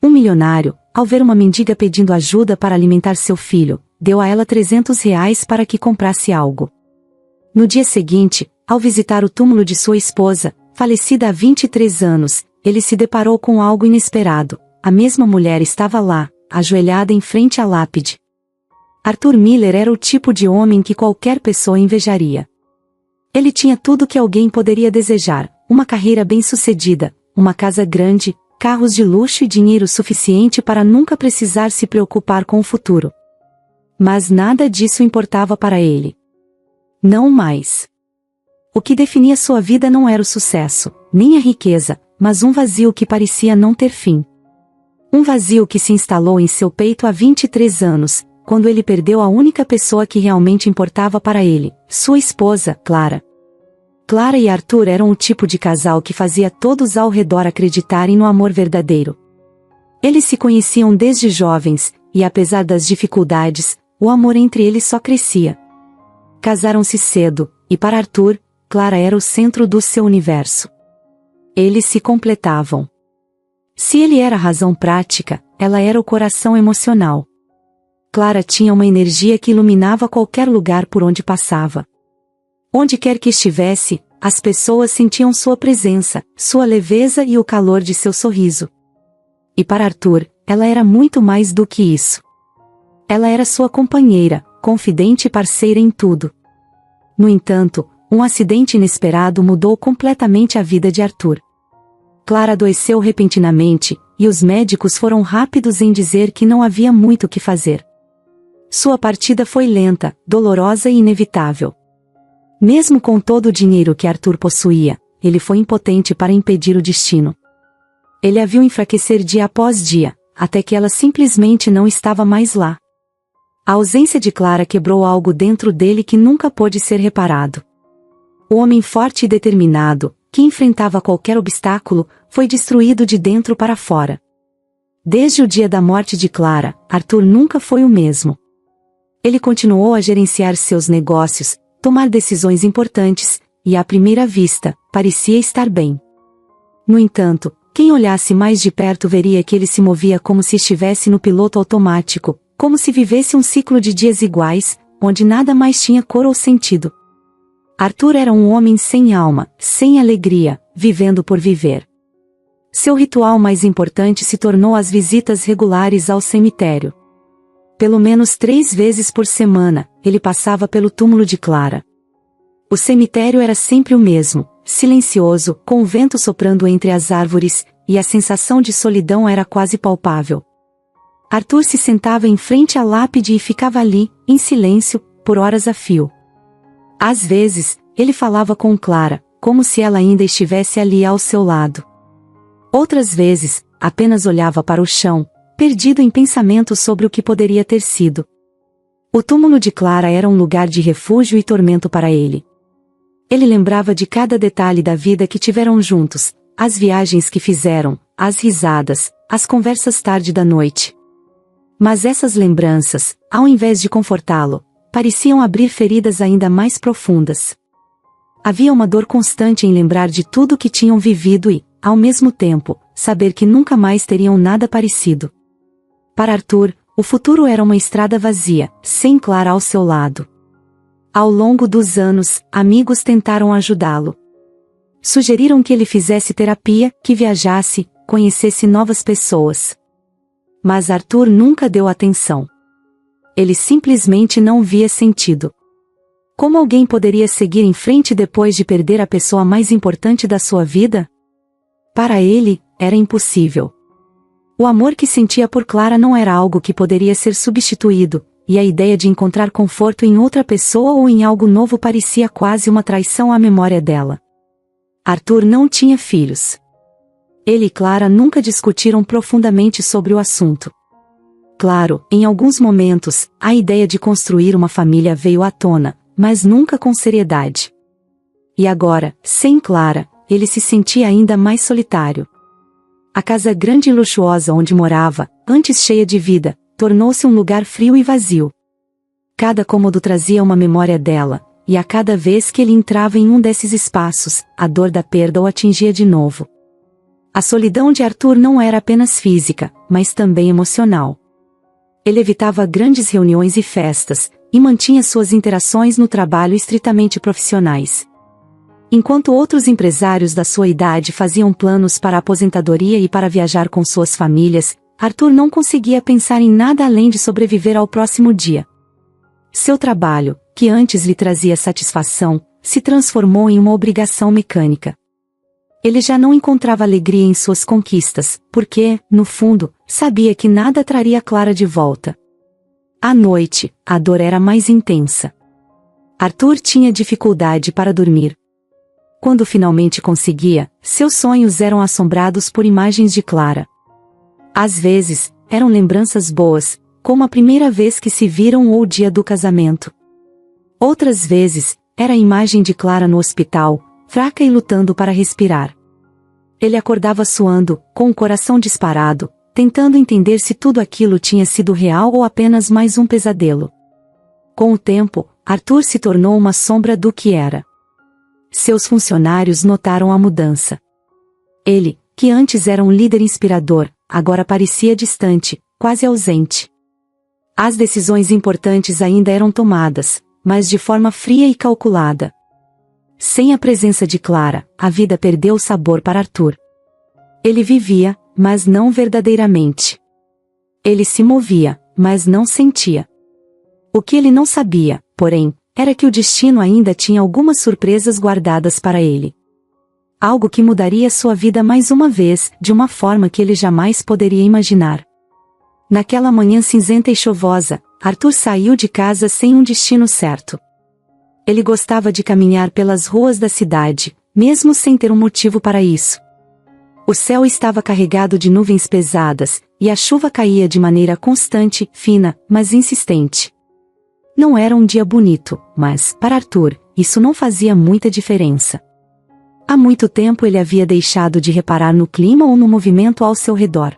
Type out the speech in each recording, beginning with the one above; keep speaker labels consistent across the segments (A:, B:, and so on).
A: Um milionário, ao ver uma mendiga pedindo ajuda para alimentar seu filho, deu a ela R$ 300 para que comprasse algo. No dia seguinte, ao visitar o túmulo de sua esposa, falecida há 23 anos, ele se deparou com algo inesperado. A mesma mulher estava lá, ajoelhada em frente à lápide. Arthur Miller era o tipo de homem que qualquer pessoa invejaria. Ele tinha tudo que alguém poderia desejar: uma carreira bem-sucedida, uma casa grande, carros de luxo e dinheiro suficiente para nunca precisar se preocupar com o futuro. Mas nada disso importava para ele. Não mais. O que definia sua vida não era o sucesso, nem a riqueza, mas um vazio que parecia não ter fim. Um vazio que se instalou em seu peito há 23 anos, quando ele perdeu a única pessoa que realmente importava para ele, sua esposa, Clara. Clara e Arthur eram o tipo de casal que fazia todos ao redor acreditarem no amor verdadeiro. Eles se conheciam desde jovens, e apesar das dificuldades, o amor entre eles só crescia. Casaram-se cedo, e para Arthur, Clara era o centro do seu universo. Eles se completavam. Se ele era a razão prática, ela era o coração emocional. Clara tinha uma energia que iluminava qualquer lugar por onde passava. Onde quer que estivesse, as pessoas sentiam sua presença, sua leveza e o calor de seu sorriso. E para Arthur, ela era muito mais do que isso. Ela era sua companheira, confidente e parceira em tudo. No entanto, um acidente inesperado mudou completamente a vida de Arthur. Clara adoeceu repentinamente, e os médicos foram rápidos em dizer que não havia muito o que fazer. Sua partida foi lenta, dolorosa e inevitável. Mesmo com todo o dinheiro que Arthur possuía, ele foi impotente para impedir o destino. Ele a viu enfraquecer dia após dia, até que ela simplesmente não estava mais lá. A ausência de Clara quebrou algo dentro dele que nunca pôde ser reparado. O homem forte e determinado, que enfrentava qualquer obstáculo, foi destruído de dentro para fora. Desde o dia da morte de Clara, Arthur nunca foi o mesmo. Ele continuou a gerenciar seus negócios, tomar decisões importantes, e à primeira vista, parecia estar bem. No entanto, quem olhasse mais de perto veria que ele se movia como se estivesse no piloto automático, como se vivesse um ciclo de dias iguais, onde nada mais tinha cor ou sentido. Arthur era um homem sem alma, sem alegria, vivendo por viver. Seu ritual mais importante se tornou as visitas regulares ao cemitério. Pelo menos 3 vezes por semana, ele passava pelo túmulo de Clara. O cemitério era sempre o mesmo, silencioso, com o vento soprando entre as árvores, e a sensação de solidão era quase palpável. Arthur se sentava em frente à lápide e ficava ali, em silêncio, por horas a fio. Às vezes, ele falava com Clara, como se ela ainda estivesse ali ao seu lado. Outras vezes, apenas olhava para o chão, perdido em pensamentos sobre o que poderia ter sido. O túmulo de Clara era um lugar de refúgio e tormento para ele. Ele lembrava de cada detalhe da vida que tiveram juntos, as viagens que fizeram, as risadas, as conversas tarde da noite. Mas essas lembranças, ao invés de confortá-lo, pareciam abrir feridas ainda mais profundas. Havia uma dor constante em lembrar de tudo que tinham vivido e, ao mesmo tempo, saber que nunca mais teriam nada parecido. Para Arthur, o futuro era uma estrada vazia, sem Clara ao seu lado. Ao longo dos anos, amigos tentaram ajudá-lo. Sugeriram que ele fizesse terapia, que viajasse, conhecesse novas pessoas. Mas Arthur nunca deu atenção. Ele simplesmente não via sentido. Como alguém poderia seguir em frente depois de perder a pessoa mais importante da sua vida? Para ele, era impossível. O amor que sentia por Clara não era algo que poderia ser substituído, e a ideia de encontrar conforto em outra pessoa ou em algo novo parecia quase uma traição à memória dela. Arthur não tinha filhos. Ele e Clara nunca discutiram profundamente sobre o assunto. Claro, em alguns momentos, a ideia de construir uma família veio à tona, mas nunca com seriedade. E agora, sem Clara, ele se sentia ainda mais solitário. A casa grande e luxuosa onde morava, antes cheia de vida, tornou-se um lugar frio e vazio. Cada cômodo trazia uma memória dela, e a cada vez que ele entrava em um desses espaços, a dor da perda o atingia de novo. A solidão de Arthur não era apenas física, mas também emocional. Ele evitava grandes reuniões e festas, e mantinha suas interações no trabalho estritamente profissionais. Enquanto outros empresários da sua idade faziam planos para a aposentadoria e para viajar com suas famílias, Arthur não conseguia pensar em nada além de sobreviver ao próximo dia. Seu trabalho, que antes lhe trazia satisfação, se transformou em uma obrigação mecânica. Ele já não encontrava alegria em suas conquistas, porque, no fundo, sabia que nada traria Clara de volta. À noite, a dor era mais intensa. Arthur tinha dificuldade para dormir. Quando finalmente conseguia, seus sonhos eram assombrados por imagens de Clara. Às vezes, eram lembranças boas, como a primeira vez que se viram ou o dia do casamento. Outras vezes, era a imagem de Clara no hospital, fraca e lutando para respirar. Ele acordava suando, com o coração disparado, tentando entender se tudo aquilo tinha sido real ou apenas mais um pesadelo. Com o tempo, Arthur se tornou uma sombra do que era. Seus funcionários notaram a mudança. Ele, que antes era um líder inspirador, agora parecia distante, quase ausente. As decisões importantes ainda eram tomadas, mas de forma fria e calculada. Sem a presença de Clara, a vida perdeu o sabor para Arthur. Ele vivia, mas não verdadeiramente. Ele se movia, mas não sentia. O que ele não sabia, porém, era que o destino ainda tinha algumas surpresas guardadas para ele. Algo que mudaria sua vida mais uma vez, de uma forma que ele jamais poderia imaginar. Naquela manhã cinzenta e chuvosa, Arthur saiu de casa sem um destino certo. Ele gostava de caminhar pelas ruas da cidade, mesmo sem ter um motivo para isso. O céu estava carregado de nuvens pesadas, e a chuva caía de maneira constante, fina, mas insistente. Não era um dia bonito, mas, para Arthur, isso não fazia muita diferença. Há muito tempo ele havia deixado de reparar no clima ou no movimento ao seu redor.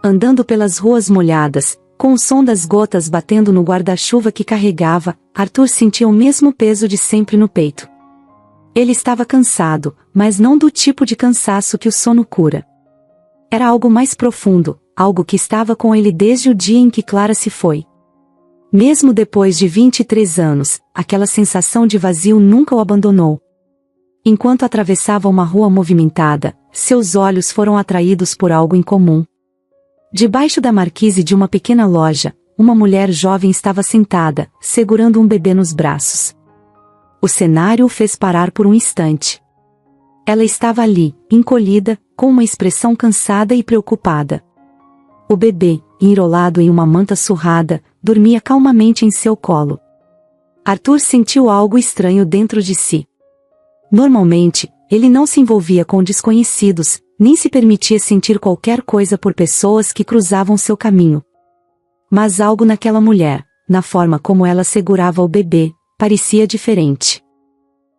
A: Andando pelas ruas molhadas, com o som das gotas batendo no guarda-chuva que carregava, Arthur sentia o mesmo peso de sempre no peito. Ele estava cansado, mas não do tipo de cansaço que o sono cura. Era algo mais profundo, algo que estava com ele desde o dia em que Clara se foi. Mesmo depois de 23 anos, aquela sensação de vazio nunca o abandonou. Enquanto atravessava uma rua movimentada, seus olhos foram atraídos por algo incomum. Debaixo da marquise de uma pequena loja, uma mulher jovem estava sentada, segurando um bebê nos braços. O cenário o fez parar por um instante. Ela estava ali, encolhida, com uma expressão cansada e preocupada. O bebê, enrolado em uma manta surrada, dormia calmamente em seu colo. Arthur sentiu algo estranho dentro de si. Normalmente, ele não se envolvia com desconhecidos, nem se permitia sentir qualquer coisa por pessoas que cruzavam seu caminho. Mas algo naquela mulher, na forma como ela segurava o bebê, parecia diferente.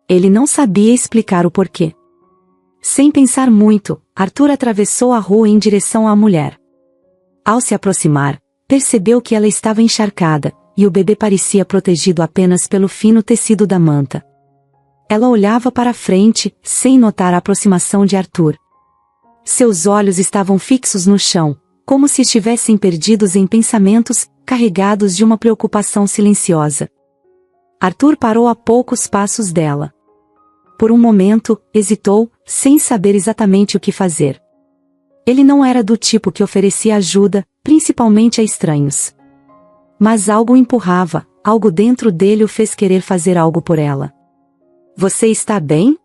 A: Ele não sabia explicar o porquê. Sem pensar muito, Arthur atravessou a rua em direção à mulher. Ao se aproximar, percebeu que ela estava encharcada, e o bebê parecia protegido apenas pelo fino tecido da manta. Ela olhava para frente, sem notar a aproximação de Arthur. Seus olhos estavam fixos no chão, como se estivessem perdidos em pensamentos, carregados de uma preocupação silenciosa. Arthur parou a poucos passos dela. Por um momento, hesitou, sem saber exatamente o que fazer. Ele não era do tipo que oferecia ajuda, principalmente a estranhos. Mas algo o empurrava, algo dentro dele o fez querer fazer algo por ela. "Você está bem?"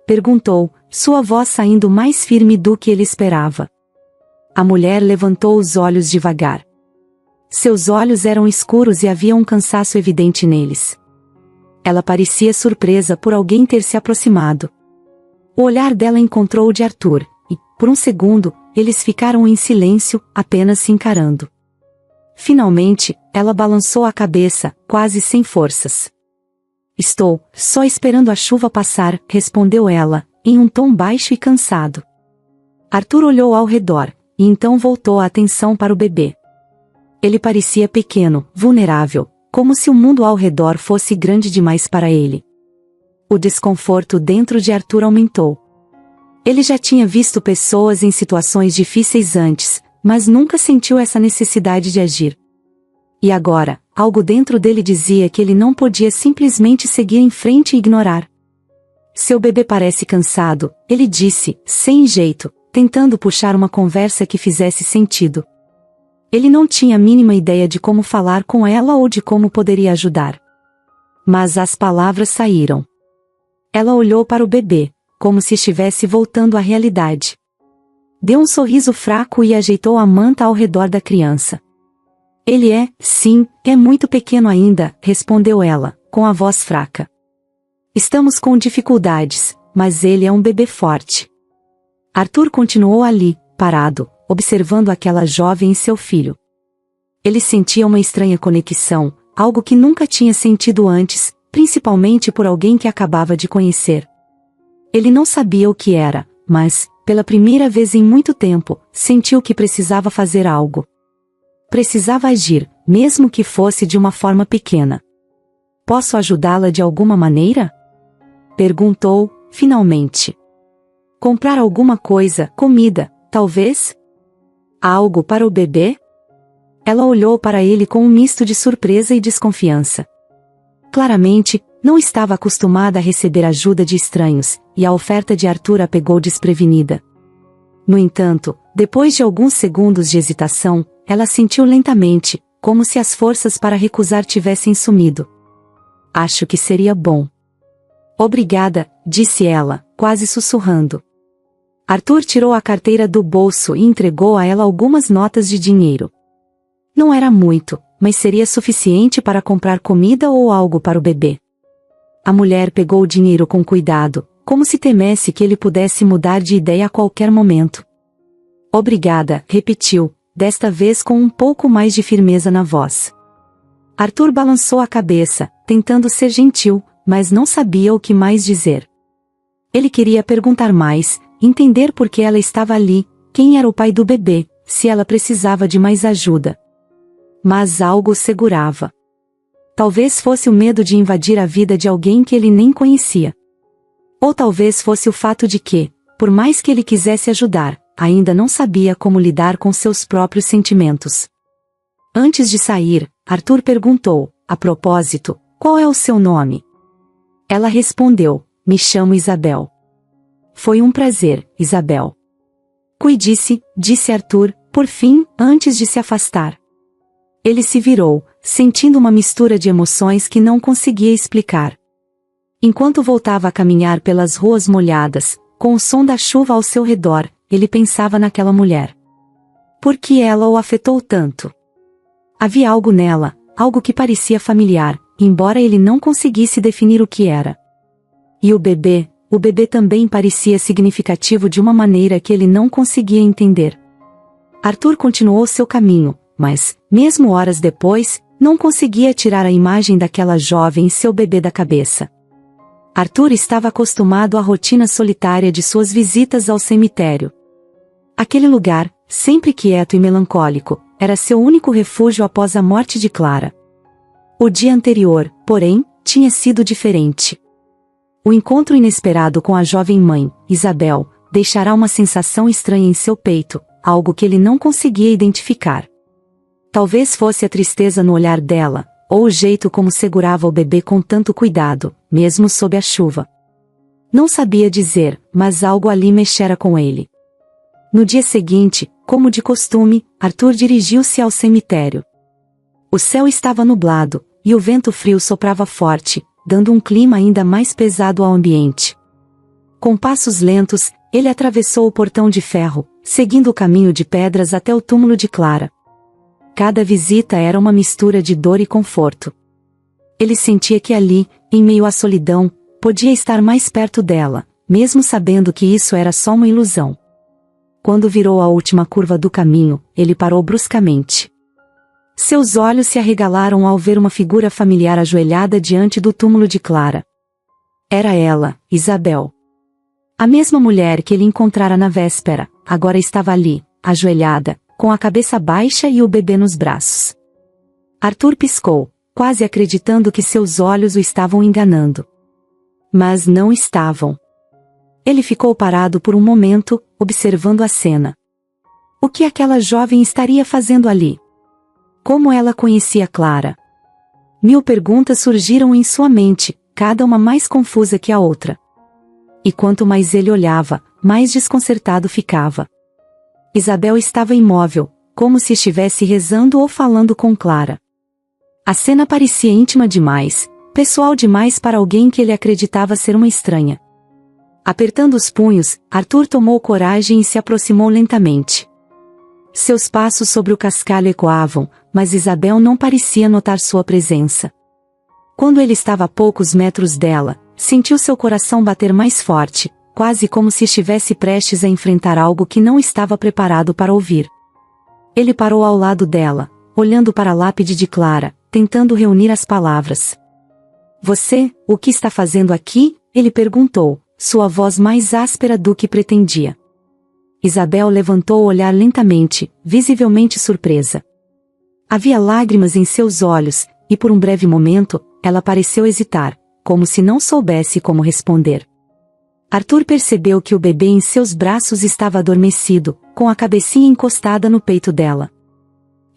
A: perguntou, sua voz saindo mais firme do que ele esperava. A mulher levantou os olhos devagar. Seus olhos eram escuros e havia um cansaço evidente neles. Ela parecia surpresa por alguém ter se aproximado. O olhar dela encontrou o de Arthur, e, por um segundo, eles ficaram em silêncio, apenas se encarando. Finalmente, ela balançou a cabeça, quase sem forças. "Estou só esperando a chuva passar", respondeu ela, em um tom baixo e cansado. Arthur olhou ao redor, e então voltou a atenção para o bebê. Ele parecia pequeno, vulnerável, como se o mundo ao redor fosse grande demais para ele. O desconforto dentro de Arthur aumentou. Ele já tinha visto pessoas em situações difíceis antes, mas nunca sentiu essa necessidade de agir. E agora, algo dentro dele dizia que ele não podia simplesmente seguir em frente e ignorar. Seu bebê parece cansado, ele disse, sem jeito, tentando puxar uma conversa que fizesse sentido. Ele não tinha a mínima ideia de como falar com ela ou de como poderia ajudar. Mas as palavras saíram. Ela olhou para o bebê, como se estivesse voltando à realidade. Deu um sorriso fraco e ajeitou a manta ao redor da criança. Ele sim, é muito pequeno ainda, respondeu ela, com a voz fraca. Estamos com dificuldades, mas ele é um bebê forte. Arthur continuou ali, parado, observando aquela jovem e seu filho. Ele sentia uma estranha conexão, algo que nunca tinha sentido antes, principalmente por alguém que acabava de conhecer. Ele não sabia o que era, mas, pela primeira vez em muito tempo, sentiu que precisava fazer algo. Precisava agir, mesmo que fosse de uma forma pequena. Posso ajudá-la de alguma maneira? Perguntou, finalmente. Comprar alguma coisa, comida, talvez? Algo para o bebê? Ela olhou para ele com um misto de surpresa e desconfiança. Claramente, não estava acostumada a receber ajuda de estranhos, e a oferta de Arthur a pegou desprevenida. No entanto, depois de alguns segundos de hesitação, ela sentiu lentamente, como se as forças para recusar tivessem sumido. Acho que seria bom. Obrigada, disse ela, quase sussurrando. Arthur tirou a carteira do bolso e entregou a ela algumas notas de dinheiro. Não era muito, mas seria suficiente para comprar comida ou algo para o bebê. A mulher pegou o dinheiro com cuidado, como se temesse que ele pudesse mudar de ideia a qualquer momento. Obrigada, repetiu, desta vez com um pouco mais de firmeza na voz. Arthur balançou a cabeça, tentando ser gentil, mas não sabia o que mais dizer. Ele queria perguntar mais, entender por que ela estava ali, quem era o pai do bebê, se ela precisava de mais ajuda. Mas algo o segurava. Talvez fosse o medo de invadir a vida de alguém que ele nem conhecia. Ou talvez fosse o fato de que, por mais que ele quisesse ajudar, ainda não sabia como lidar com seus próprios sentimentos. Antes de sair, Arthur perguntou, a propósito, qual é o seu nome? Ela respondeu, me chamo Isabel. Foi um prazer, Isabel. Cuide-se, disse Arthur, por fim, antes de se afastar. Ele se virou, sentindo uma mistura de emoções que não conseguia explicar. Enquanto voltava a caminhar pelas ruas molhadas, com o som da chuva ao seu redor, ele pensava naquela mulher. Por que ela o afetou tanto? Havia algo nela, algo que parecia familiar, embora ele não conseguisse definir o que era. E o bebê também parecia significativo de uma maneira que ele não conseguia entender. Arthur continuou seu caminho, mas, mesmo horas depois, não conseguia tirar a imagem daquela jovem e seu bebê da cabeça. Arthur estava acostumado à rotina solitária de suas visitas ao cemitério. Aquele lugar, sempre quieto e melancólico, era seu único refúgio após a morte de Clara. O dia anterior, porém, tinha sido diferente. O encontro inesperado com a jovem mãe, Isabel, deixará uma sensação estranha em seu peito, algo que ele não conseguia identificar. Talvez fosse a tristeza no olhar dela, ou o jeito como segurava o bebê com tanto cuidado, mesmo sob a chuva. Não sabia dizer, mas algo ali mexera com ele. No dia seguinte, como de costume, Arthur dirigiu-se ao cemitério. O céu estava nublado, e o vento frio soprava forte, dando um clima ainda mais pesado ao ambiente. Com passos lentos, ele atravessou o portão de ferro, seguindo o caminho de pedras até o túmulo de Clara. Cada visita era uma mistura de dor e conforto. Ele sentia que ali, em meio à solidão, podia estar mais perto dela, mesmo sabendo que isso era só uma ilusão. Quando virou a última curva do caminho, ele parou bruscamente. Seus olhos se arregalaram ao ver uma figura familiar ajoelhada diante do túmulo de Clara. Era ela, Isabel. A mesma mulher que ele encontrara na véspera, agora estava ali, ajoelhada, com a cabeça baixa e o bebê nos braços. Arthur piscou, quase acreditando que seus olhos o estavam enganando. Mas não estavam. Ele ficou parado por um momento, observando a cena. O que aquela jovem estaria fazendo ali? Como ela conhecia Clara? 1000 perguntas surgiram em sua mente, cada uma mais confusa que a outra. E quanto mais ele olhava, mais desconcertado ficava. Isabel estava imóvel, como se estivesse rezando ou falando com Clara. A cena parecia íntima demais, pessoal demais para alguém que ele acreditava ser uma estranha. Apertando os punhos, Arthur tomou coragem e se aproximou lentamente. Seus passos sobre o cascalho ecoavam, mas Isabel não parecia notar sua presença. Quando ele estava a poucos metros dela, sentiu seu coração bater mais forte, quase como se estivesse prestes a enfrentar algo que não estava preparado para ouvir. Ele parou ao lado dela, olhando para a lápide de Clara, tentando reunir as palavras. Você, o que está fazendo aqui? Ele perguntou, sua voz mais áspera do que pretendia. Isabel levantou o olhar lentamente, visivelmente surpresa. Havia lágrimas em seus olhos, e por um breve momento, ela pareceu hesitar, como se não soubesse como responder. Arthur percebeu que o bebê em seus braços estava adormecido, com a cabecinha encostada no peito dela.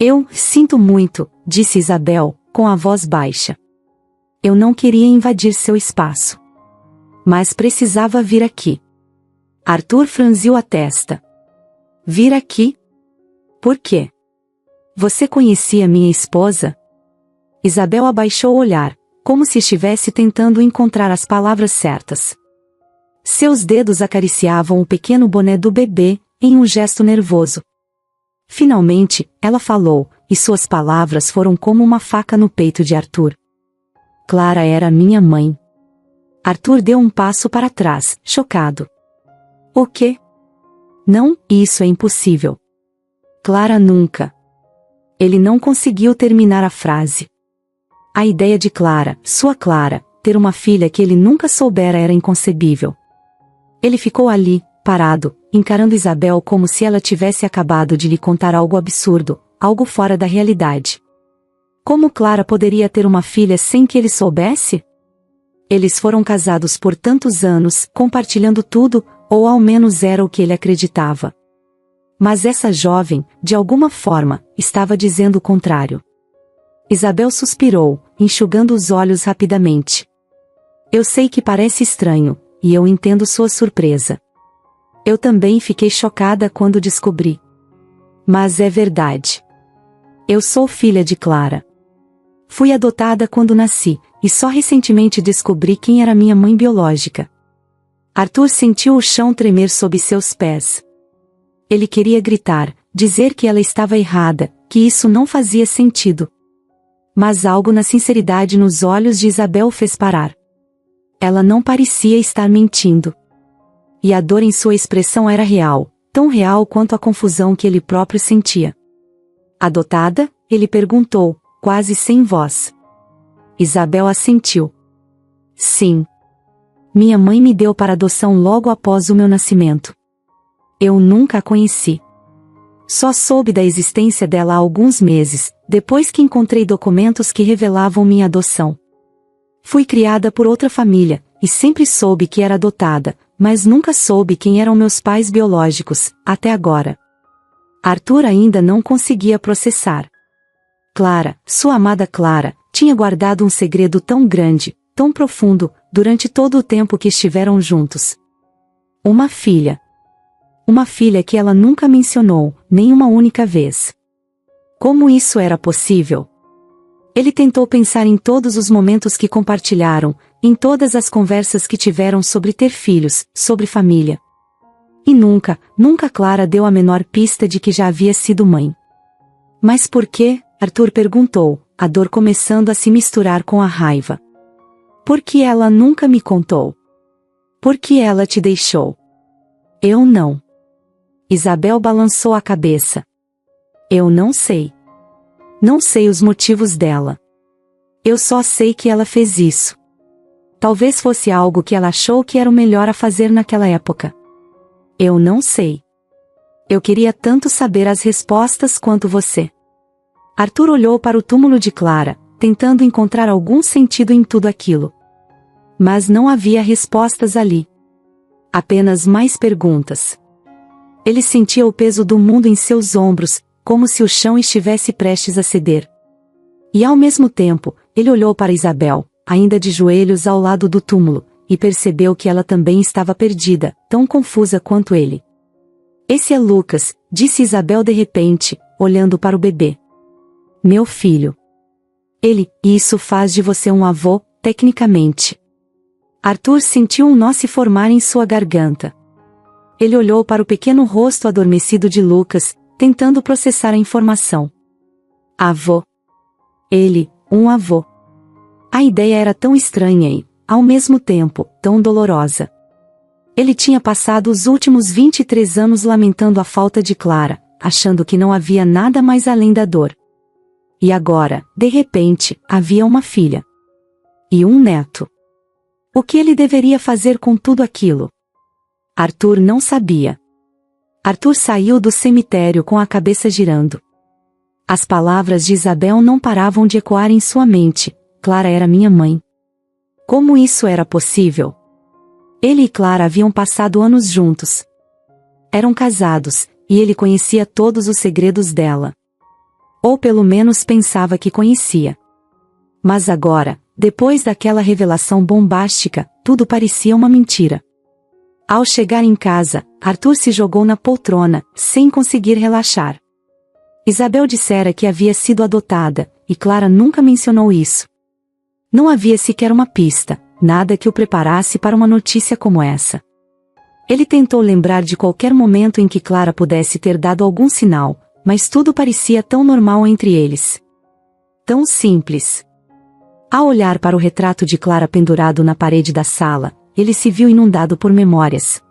A: Eu sinto muito, disse Isabel, com a voz baixa. Eu não queria invadir seu espaço. Mas precisava vir aqui. Arthur franziu a testa. Vir aqui? Por quê? Você conhecia minha esposa? Isabel abaixou o olhar, como se estivesse tentando encontrar as palavras certas. Seus dedos acariciavam o pequeno boné do bebê, em um gesto nervoso. Finalmente, ela falou, e suas palavras foram como uma faca no peito de Arthur. Clara era minha mãe. Arthur deu um passo para trás, chocado. O quê? Não, isso é impossível. Clara nunca. Ele não conseguiu terminar a frase. A ideia de Clara, sua Clara, ter uma filha que ele nunca soubera era inconcebível. Ele ficou ali, parado, encarando Isabel como se ela tivesse acabado de lhe contar algo absurdo, algo fora da realidade. Como Clara poderia ter uma filha sem que ele soubesse? Eles foram casados por tantos anos, compartilhando tudo, ou ao menos era o que ele acreditava. Mas essa jovem, de alguma forma, estava dizendo o contrário. Isabel suspirou, enxugando os olhos rapidamente. Eu sei que parece estranho, e eu entendo sua surpresa. Eu também fiquei chocada quando descobri. Mas é verdade. Eu sou filha de Clara. Fui adotada quando nasci, e só recentemente descobri quem era minha mãe biológica. Arthur sentiu o chão tremer sob seus pés. Ele queria gritar, dizer que ela estava errada, que isso não fazia sentido. Mas algo na sinceridade nos olhos de Isabel o fez parar. Ela não parecia estar mentindo. E a dor em sua expressão era real, tão real quanto a confusão que ele próprio sentia. Adotada? Ele perguntou, quase sem voz. Isabel assentiu. Sim. Minha mãe me deu para adoção logo após o meu nascimento. Eu nunca a conheci. Só soube da existência dela há alguns meses, depois que encontrei documentos que revelavam minha adoção. Fui criada por outra família, e sempre soube que era adotada, mas nunca soube quem eram meus pais biológicos, até agora. Arthur ainda não conseguia processar. Clara, sua amada Clara, tinha guardado um segredo tão grande, tão profundo, durante todo o tempo que estiveram juntos. Uma filha. Uma filha que ela nunca mencionou, nem uma única vez. Como isso era possível? Ele tentou pensar em todos os momentos que compartilharam, em todas as conversas que tiveram sobre ter filhos, sobre família. E nunca Clara deu a menor pista de que já havia sido mãe. Mas por quê? Arthur perguntou, a dor começando a se misturar com a raiva. Por que ela nunca me contou? Por que ela te deixou? Eu não. Isabel balançou a cabeça. Eu não sei. Não sei os motivos dela. Eu só sei que ela fez isso. Talvez fosse algo que ela achou que era o melhor a fazer naquela época. Eu não sei. Eu queria tanto saber as respostas quanto você. Arthur olhou para o túmulo de Clara, tentando encontrar algum sentido em tudo aquilo. Mas não havia respostas ali. Apenas mais perguntas. Ele sentia o peso do mundo em seus ombros, como se o chão estivesse prestes a ceder. E ao mesmo tempo, ele olhou para Isabel, ainda de joelhos ao lado do túmulo, e percebeu que ela também estava perdida, tão confusa quanto ele. Esse é Lucas, disse Isabel de repente, olhando para o bebê. Meu filho. Ele, e isso faz de você um avô, tecnicamente. Arthur sentiu um nó se formar em sua garganta. Ele olhou para o pequeno rosto adormecido de Lucas, tentando processar a informação. Avô. Ele, um avô. A ideia era tão estranha e, ao mesmo tempo, tão dolorosa. Ele tinha passado os últimos 23 anos lamentando a falta de Clara, achando que não havia nada mais além da dor. E agora, de repente, havia uma filha. E um neto. O que ele deveria fazer com tudo aquilo? Arthur não sabia. Arthur saiu do cemitério com a cabeça girando. As palavras de Isabel não paravam de ecoar em sua mente. Clara era minha mãe. Como isso era possível? Ele e Clara haviam passado anos juntos. Eram casados, e ele conhecia todos os segredos dela. Ou pelo menos pensava que conhecia. Mas agora, depois daquela revelação bombástica, tudo parecia uma mentira. Ao chegar em casa, Arthur se jogou na poltrona, sem conseguir relaxar. Isabel dissera que havia sido adotada, e Clara nunca mencionou isso. Não havia sequer uma pista, nada que o preparasse para uma notícia como essa. Ele tentou lembrar de qualquer momento em que Clara pudesse ter dado algum sinal, mas tudo parecia tão normal entre eles. Tão simples. Ao olhar para o retrato de Clara pendurado na parede da sala, ele se viu inundado por memórias.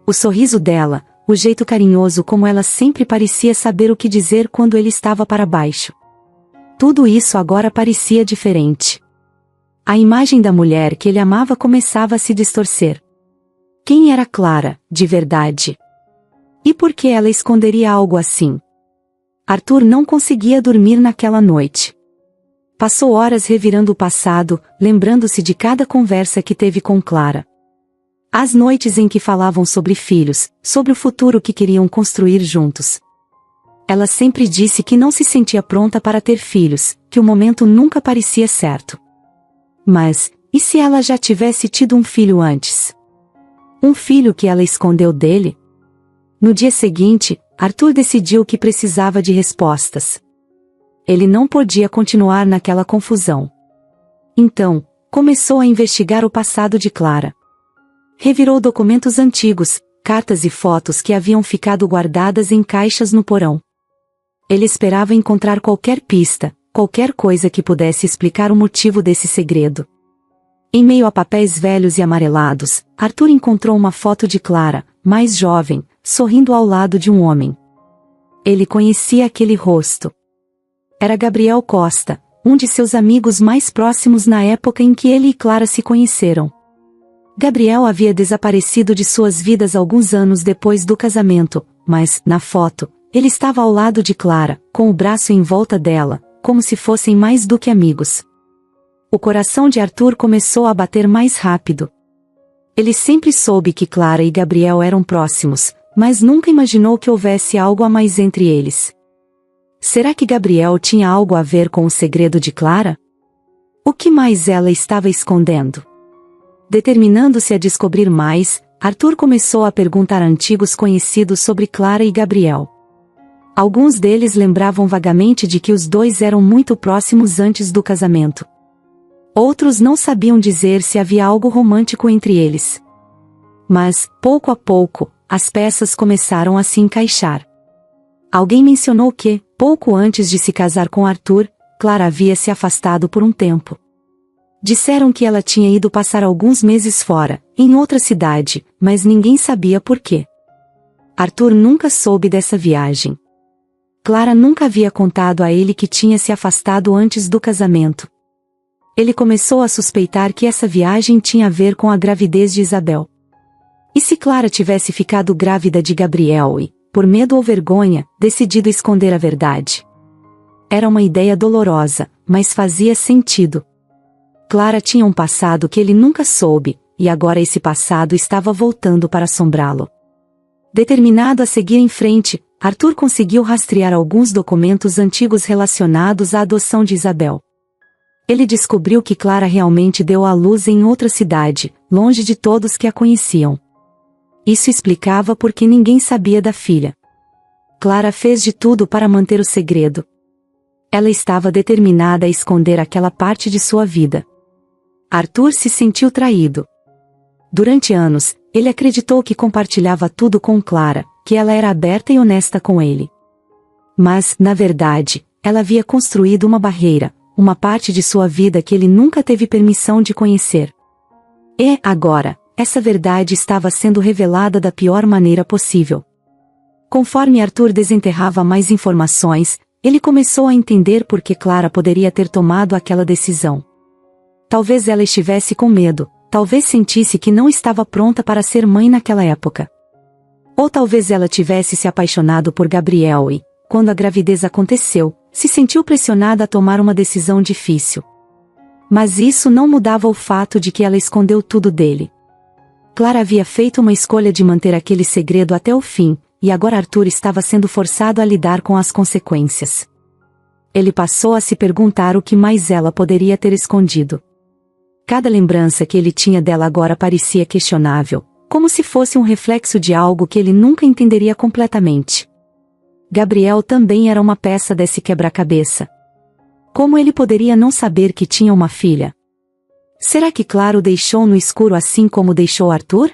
A: O sorriso dela, o jeito carinhoso como ela sempre parecia saber o que dizer quando ele estava para baixo. Tudo isso agora parecia diferente. A imagem da mulher que ele amava começava a se distorcer. Quem era Clara, de verdade? E por que ela esconderia algo assim? Arthur não conseguia dormir naquela noite. Passou horas revirando o passado, lembrando-se de cada conversa que teve com Clara. As noites em que falavam sobre filhos, sobre o futuro que queriam construir juntos. Ela sempre disse que não se sentia pronta para ter filhos, que o momento nunca parecia certo. Mas, e se ela já tivesse tido um filho antes? Um filho que ela escondeu dele? No dia seguinte, Arthur decidiu que precisava de respostas. Ele não podia continuar naquela confusão. Então, começou a investigar o passado de Clara. Revirou documentos antigos, cartas e fotos que haviam ficado guardadas em caixas no porão. Ele esperava encontrar qualquer pista, qualquer coisa que pudesse explicar o motivo desse segredo. Em meio a papéis velhos e amarelados, Arthur encontrou uma foto de Clara, mais jovem, sorrindo ao lado de um homem. Ele conhecia aquele rosto. Era Gabriel Costa, um de seus amigos mais próximos na época em que ele e Clara se conheceram. Gabriel havia desaparecido de suas vidas alguns anos depois do casamento, mas, na foto, ele estava ao lado de Clara, com o braço em volta dela, como se fossem mais do que amigos. O coração de Arthur começou a bater mais rápido. Ele sempre soube que Clara e Gabriel eram próximos, mas nunca imaginou que houvesse algo a mais entre eles. Será que Gabriel tinha algo a ver com o segredo de Clara? O que mais ela estava escondendo? Determinando-se a descobrir mais, Arthur começou a perguntar a antigos conhecidos sobre Clara e Gabriel. Alguns deles lembravam vagamente de que os dois eram muito próximos antes do casamento. Outros não sabiam dizer se havia algo romântico entre eles. Mas, pouco a pouco, as peças começaram a se encaixar. Alguém mencionou que, pouco antes de se casar com Arthur, Clara havia se afastado por um tempo. Disseram que ela tinha ido passar alguns meses fora, em outra cidade, mas ninguém sabia por quê. Arthur nunca soube dessa viagem. Clara nunca havia contado a ele que tinha se afastado antes do casamento. Ele começou a suspeitar que essa viagem tinha a ver com a gravidez de Isabel. E se Clara tivesse ficado grávida de Gabriel e, por medo ou vergonha, decidido esconder a verdade? Era uma ideia dolorosa, mas fazia sentido. Clara tinha um passado que ele nunca soube, e agora esse passado estava voltando para assombrá-lo. Determinado a seguir em frente, Arthur conseguiu rastrear alguns documentos antigos relacionados à adoção de Isabel. Ele descobriu que Clara realmente deu à luz em outra cidade, longe de todos que a conheciam. Isso explicava por que ninguém sabia da filha. Clara fez de tudo para manter o segredo. Ela estava determinada a esconder aquela parte de sua vida. Arthur se sentiu traído. Durante anos, ele acreditou que compartilhava tudo com Clara, que ela era aberta e honesta com ele. Mas, na verdade, ela havia construído uma barreira, uma parte de sua vida que ele nunca teve permissão de conhecer. E, agora, essa verdade estava sendo revelada da pior maneira possível. Conforme Arthur desenterrava mais informações, ele começou a entender por que Clara poderia ter tomado aquela decisão. Talvez ela estivesse com medo, talvez sentisse que não estava pronta para ser mãe naquela época. Ou talvez ela tivesse se apaixonado por Gabriel e, quando a gravidez aconteceu, se sentiu pressionada a tomar uma decisão difícil. Mas isso não mudava o fato de que ela escondeu tudo dele. Clara havia feito uma escolha de manter aquele segredo até o fim, e agora Arthur estava sendo forçado a lidar com as consequências. Ele passou a se perguntar o que mais ela poderia ter escondido. Cada lembrança que ele tinha dela agora parecia questionável, como se fosse um reflexo de algo que ele nunca entenderia completamente. Gabriel também era uma peça desse quebra-cabeça. Como ele poderia não saber que tinha uma filha? Será que Clara o deixou no escuro assim como deixou Arthur?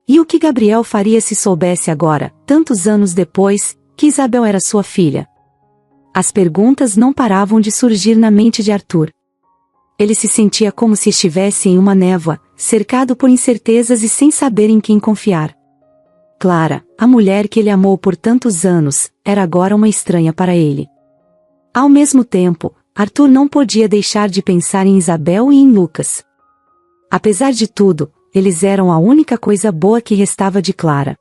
A: E o que Gabriel faria se soubesse agora, tantos anos depois, que Isabel era sua filha? As perguntas não paravam de surgir na mente de Arthur. Ele se sentia como se estivesse em uma névoa, cercado por incertezas e sem saber em quem confiar. Clara, a mulher que ele amou por tantos anos, era agora uma estranha para ele. Ao mesmo tempo, Arthur não podia deixar de pensar em Isabel e em Lucas. Apesar de tudo, eles eram a única coisa boa que restava de Clara.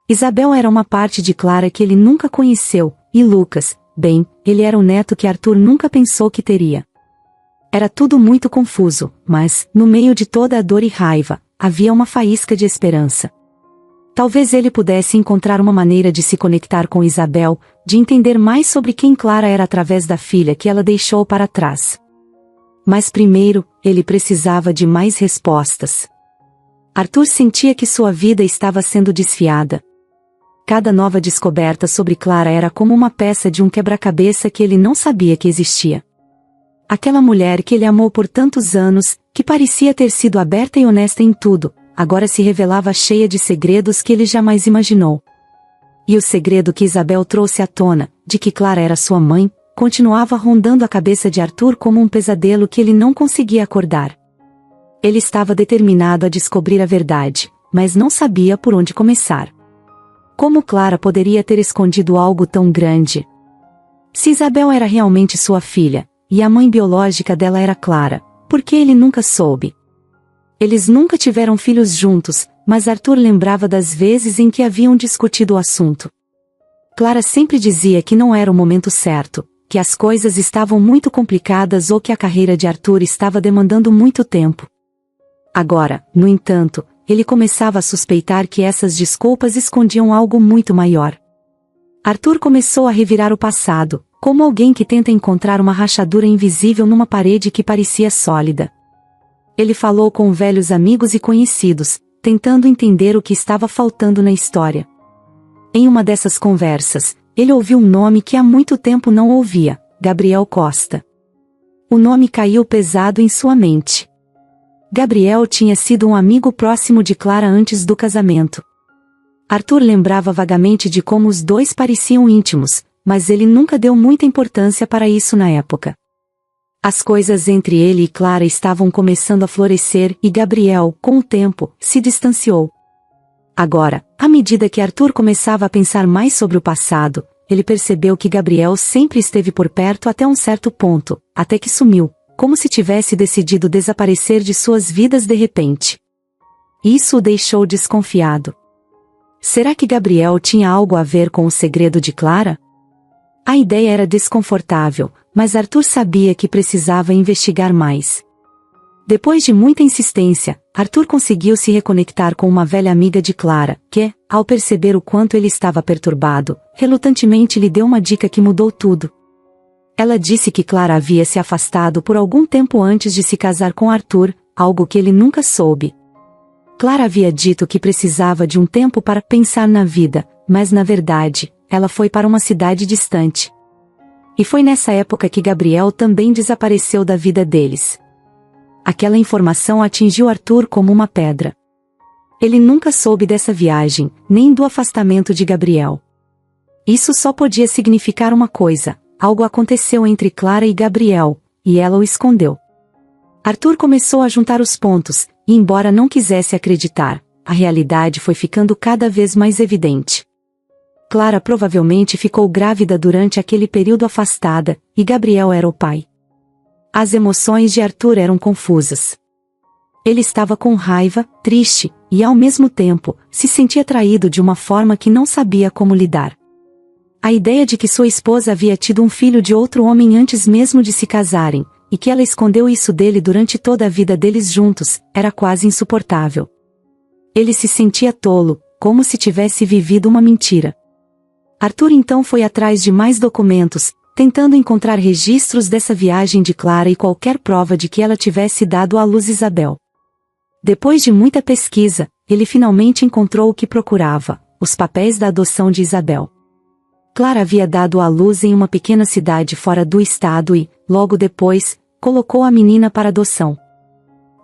A: Isabel era uma parte de Clara que ele nunca conheceu, e Lucas, bem, ele era o neto que Arthur nunca pensou que teria. Era tudo muito confuso, mas, no meio de toda a dor e raiva, havia uma faísca de esperança. Talvez ele pudesse encontrar uma maneira de se conectar com Isabel, de entender mais sobre quem Clara era através da filha que ela deixou para trás. Mas primeiro, ele precisava de mais respostas. Arthur sentia que sua vida estava sendo desfiada. Cada nova descoberta sobre Clara era como uma peça de um quebra-cabeça que ele não sabia que existia. Aquela mulher que ele amou por tantos anos, que parecia ter sido aberta e honesta em tudo, agora se revelava cheia de segredos que ele jamais imaginou. E o segredo que Isabel trouxe à tona, de que Clara era sua mãe, continuava rondando a cabeça de Arthur como um pesadelo que ele não conseguia acordar. Ele estava determinado a descobrir a verdade, mas não sabia por onde começar. Como Clara poderia ter escondido algo tão grande? Se Isabel era realmente sua filha, e a mãe biológica dela era Clara, por que ele nunca soube? Eles nunca tiveram filhos juntos, mas Arthur lembrava das vezes em que haviam discutido o assunto. Clara sempre dizia que não era o momento certo, que as coisas estavam muito complicadas ou que a carreira de Arthur estava demandando muito tempo. Agora, no entanto, ele começava a suspeitar que essas desculpas escondiam algo muito maior. Arthur começou a revirar o passado, como alguém que tenta encontrar uma rachadura invisível numa parede que parecia sólida. Ele falou com velhos amigos e conhecidos, tentando entender o que estava faltando na história. Em uma dessas conversas, ele ouviu um nome que há muito tempo não ouvia, Gabriel Costa. O nome caiu pesado em sua mente. Gabriel tinha sido um amigo próximo de Clara antes do casamento. Arthur lembrava vagamente de como os dois pareciam íntimos, mas ele nunca deu muita importância para isso na época. As coisas entre ele e Clara estavam começando a florescer e Gabriel, com o tempo, se distanciou. Agora, à medida que Arthur começava a pensar mais sobre o passado, ele percebeu que Gabriel sempre esteve por perto até um certo ponto, até que sumiu, como se tivesse decidido desaparecer de suas vidas de repente. Isso o deixou desconfiado. Será que Gabriel tinha algo a ver com o segredo de Clara? A ideia era desconfortável, mas Arthur sabia que precisava investigar mais. Depois de muita insistência, Arthur conseguiu se reconectar com uma velha amiga de Clara, que, ao perceber o quanto ele estava perturbado, relutantemente lhe deu uma dica que mudou tudo. Ela disse que Clara havia se afastado por algum tempo antes de se casar com Arthur, algo que ele nunca soube. Clara havia dito que precisava de um tempo para pensar na vida, mas na verdade, ela foi para uma cidade distante. E foi nessa época que Gabriel também desapareceu da vida deles. Aquela informação atingiu Arthur como uma pedra. Ele nunca soube dessa viagem, nem do afastamento de Gabriel. Isso só podia significar uma coisa: algo aconteceu entre Clara e Gabriel, e ela o escondeu. Arthur começou a juntar os pontos, e embora não quisesse acreditar, a realidade foi ficando cada vez mais evidente. Clara provavelmente ficou grávida durante aquele período afastada, e Gabriel era o pai. As emoções de Arthur eram confusas. Ele estava com raiva, triste, e ao mesmo tempo, se sentia traído de uma forma que não sabia como lidar. A ideia de que sua esposa havia tido um filho de outro homem antes mesmo de se casarem, e que ela escondeu isso dele durante toda a vida deles juntos, era quase insuportável. Ele se sentia tolo, como se tivesse vivido uma mentira. Arthur então foi atrás de mais documentos, tentando encontrar registros dessa viagem de Clara e qualquer prova de que ela tivesse dado à luz Isabel. Depois de muita pesquisa, ele finalmente encontrou o que procurava: os papéis da adoção de Isabel. Clara havia dado à luz em uma pequena cidade fora do estado e, logo depois, colocou a menina para adoção.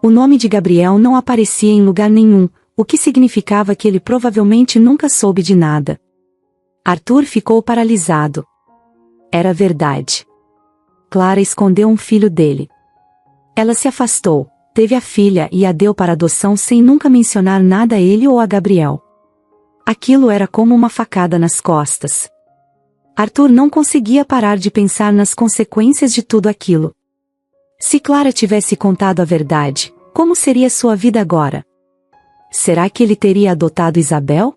A: O nome de Gabriel não aparecia em lugar nenhum, o que significava que ele provavelmente nunca soube de nada. Arthur ficou paralisado. Era verdade. Clara escondeu um filho dele. Ela se afastou, teve a filha e a deu para adoção sem nunca mencionar nada a ele ou a Gabriel. Aquilo era como uma facada nas costas. Arthur não conseguia parar de pensar nas consequências de tudo aquilo. Se Clara tivesse contado a verdade, como seria sua vida agora? Será que ele teria adotado Isabel?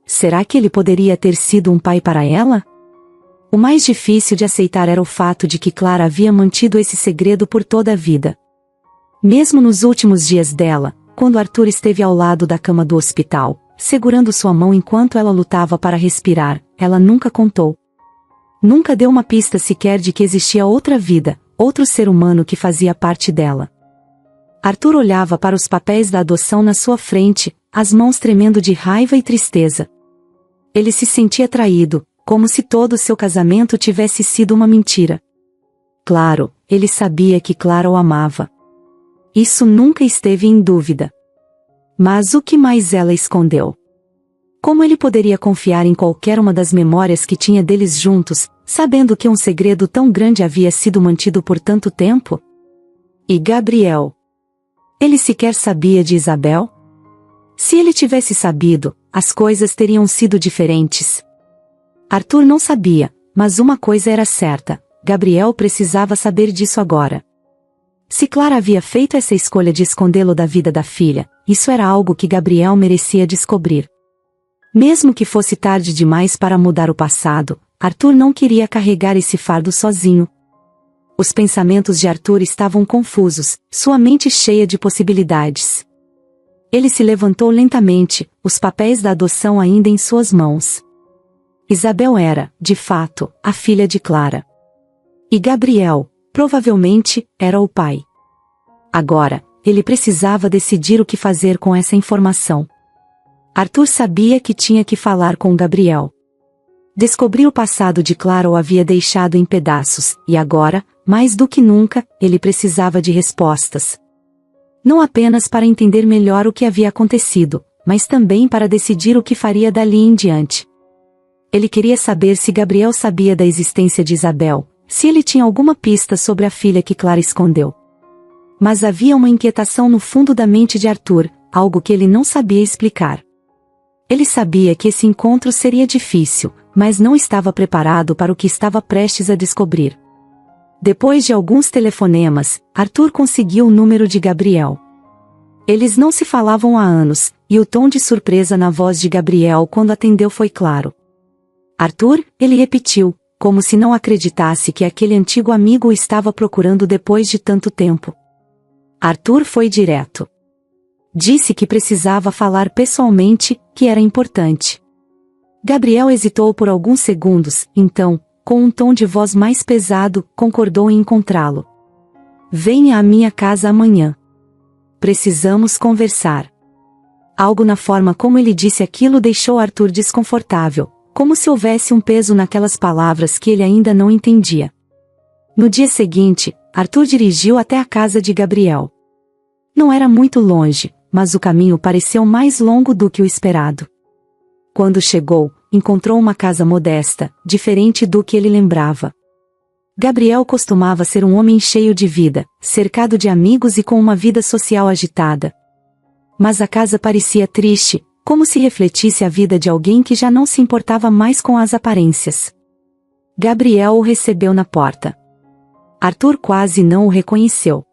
A: Será que ele poderia ter sido um pai para ela? O mais difícil de aceitar era o fato de que Clara havia mantido esse segredo por toda a vida. Mesmo nos últimos dias dela, quando Arthur esteve ao lado da cama do hospital, segurando sua mão enquanto ela lutava para respirar, ela nunca contou. Nunca deu uma pista sequer de que existia outra vida, outro ser humano que fazia parte dela. Arthur olhava para os papéis da adoção na sua frente, as mãos tremendo de raiva e tristeza. Ele se sentia traído, como se todo o seu casamento tivesse sido uma mentira. Claro, ele sabia que Clara o amava. Isso nunca esteve em dúvida. Mas o que mais ela escondeu? Como ele poderia confiar em qualquer uma das memórias que tinha deles juntos, sabendo que um segredo tão grande havia sido mantido por tanto tempo? E Gabriel? Ele sequer sabia de Isabel? Se ele tivesse sabido, as coisas teriam sido diferentes. Arthur não sabia, mas uma coisa era certa: Gabriel precisava saber disso agora. Se Clara havia feito essa escolha de escondê-lo da vida da filha, isso era algo que Gabriel merecia descobrir. Mesmo que fosse tarde demais para mudar o passado, Arthur não queria carregar esse fardo sozinho. Os pensamentos de Arthur estavam confusos, sua mente cheia de possibilidades. Ele se levantou lentamente, os papéis da adoção ainda em suas mãos. Isabel era, de fato, a filha de Clara. E Gabriel, provavelmente, era o pai. Agora, ele precisava decidir o que fazer com essa informação. Arthur sabia que tinha que falar com Gabriel. Descobrir o passado de Clara o havia deixado em pedaços, e agora, mais do que nunca, ele precisava de respostas. Não apenas para entender melhor o que havia acontecido, mas também para decidir o que faria dali em diante. Ele queria saber se Gabriel sabia da existência de Isabel, se ele tinha alguma pista sobre a filha que Clara escondeu. Mas havia uma inquietação no fundo da mente de Arthur, algo que ele não sabia explicar. Ele sabia que esse encontro seria difícil, mas não estava preparado para o que estava prestes a descobrir. Depois de alguns telefonemas, Arthur conseguiu o número de Gabriel. Eles não se falavam há anos, e o tom de surpresa na voz de Gabriel quando atendeu foi claro. Arthur, ele repetiu, como se não acreditasse que aquele antigo amigo o estava procurando depois de tanto tempo. Arthur foi direto. Disse que precisava falar pessoalmente, que era importante. Gabriel hesitou por alguns segundos, então, com um tom de voz mais pesado, concordou em encontrá-lo. Venha à minha casa amanhã. Precisamos conversar. Algo na forma como ele disse aquilo deixou Arthur desconfortável, como se houvesse um peso naquelas palavras que ele ainda não entendia. No dia seguinte, Arthur dirigiu até a casa de Gabriel. Não era muito longe, mas o caminho pareceu mais longo do que o esperado. Quando chegou, encontrou uma casa modesta, diferente do que ele lembrava. Gabriel costumava ser um homem cheio de vida, cercado de amigos e com uma vida social agitada. Mas a casa parecia triste, como se refletisse a vida de alguém que já não se importava mais com as aparências. Gabriel o recebeu na porta. Arthur quase não o reconheceu.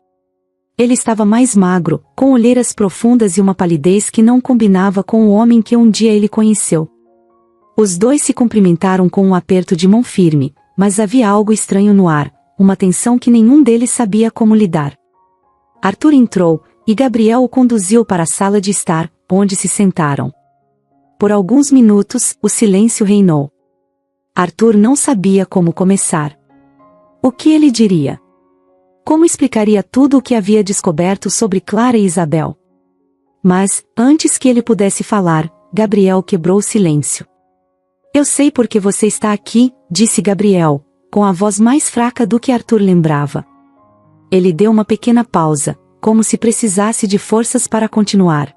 A: Ele estava mais magro, com olheiras profundas e uma palidez que não combinava com o homem que um dia ele conheceu. Os dois se cumprimentaram com um aperto de mão firme, mas havia algo estranho no ar, uma tensão que nenhum deles sabia como lidar. Arthur entrou, e Gabriel o conduziu para a sala de estar, onde se sentaram. Por alguns minutos, o silêncio reinou. Arthur não sabia como começar. O que ele diria? Como explicaria tudo o que havia descoberto sobre Clara e Isabel? Mas, antes que ele pudesse falar, Gabriel quebrou o silêncio. Eu sei por que você está aqui, disse Gabriel, com a voz mais fraca do que Arthur lembrava. Ele deu uma pequena pausa, como se precisasse de forças para continuar.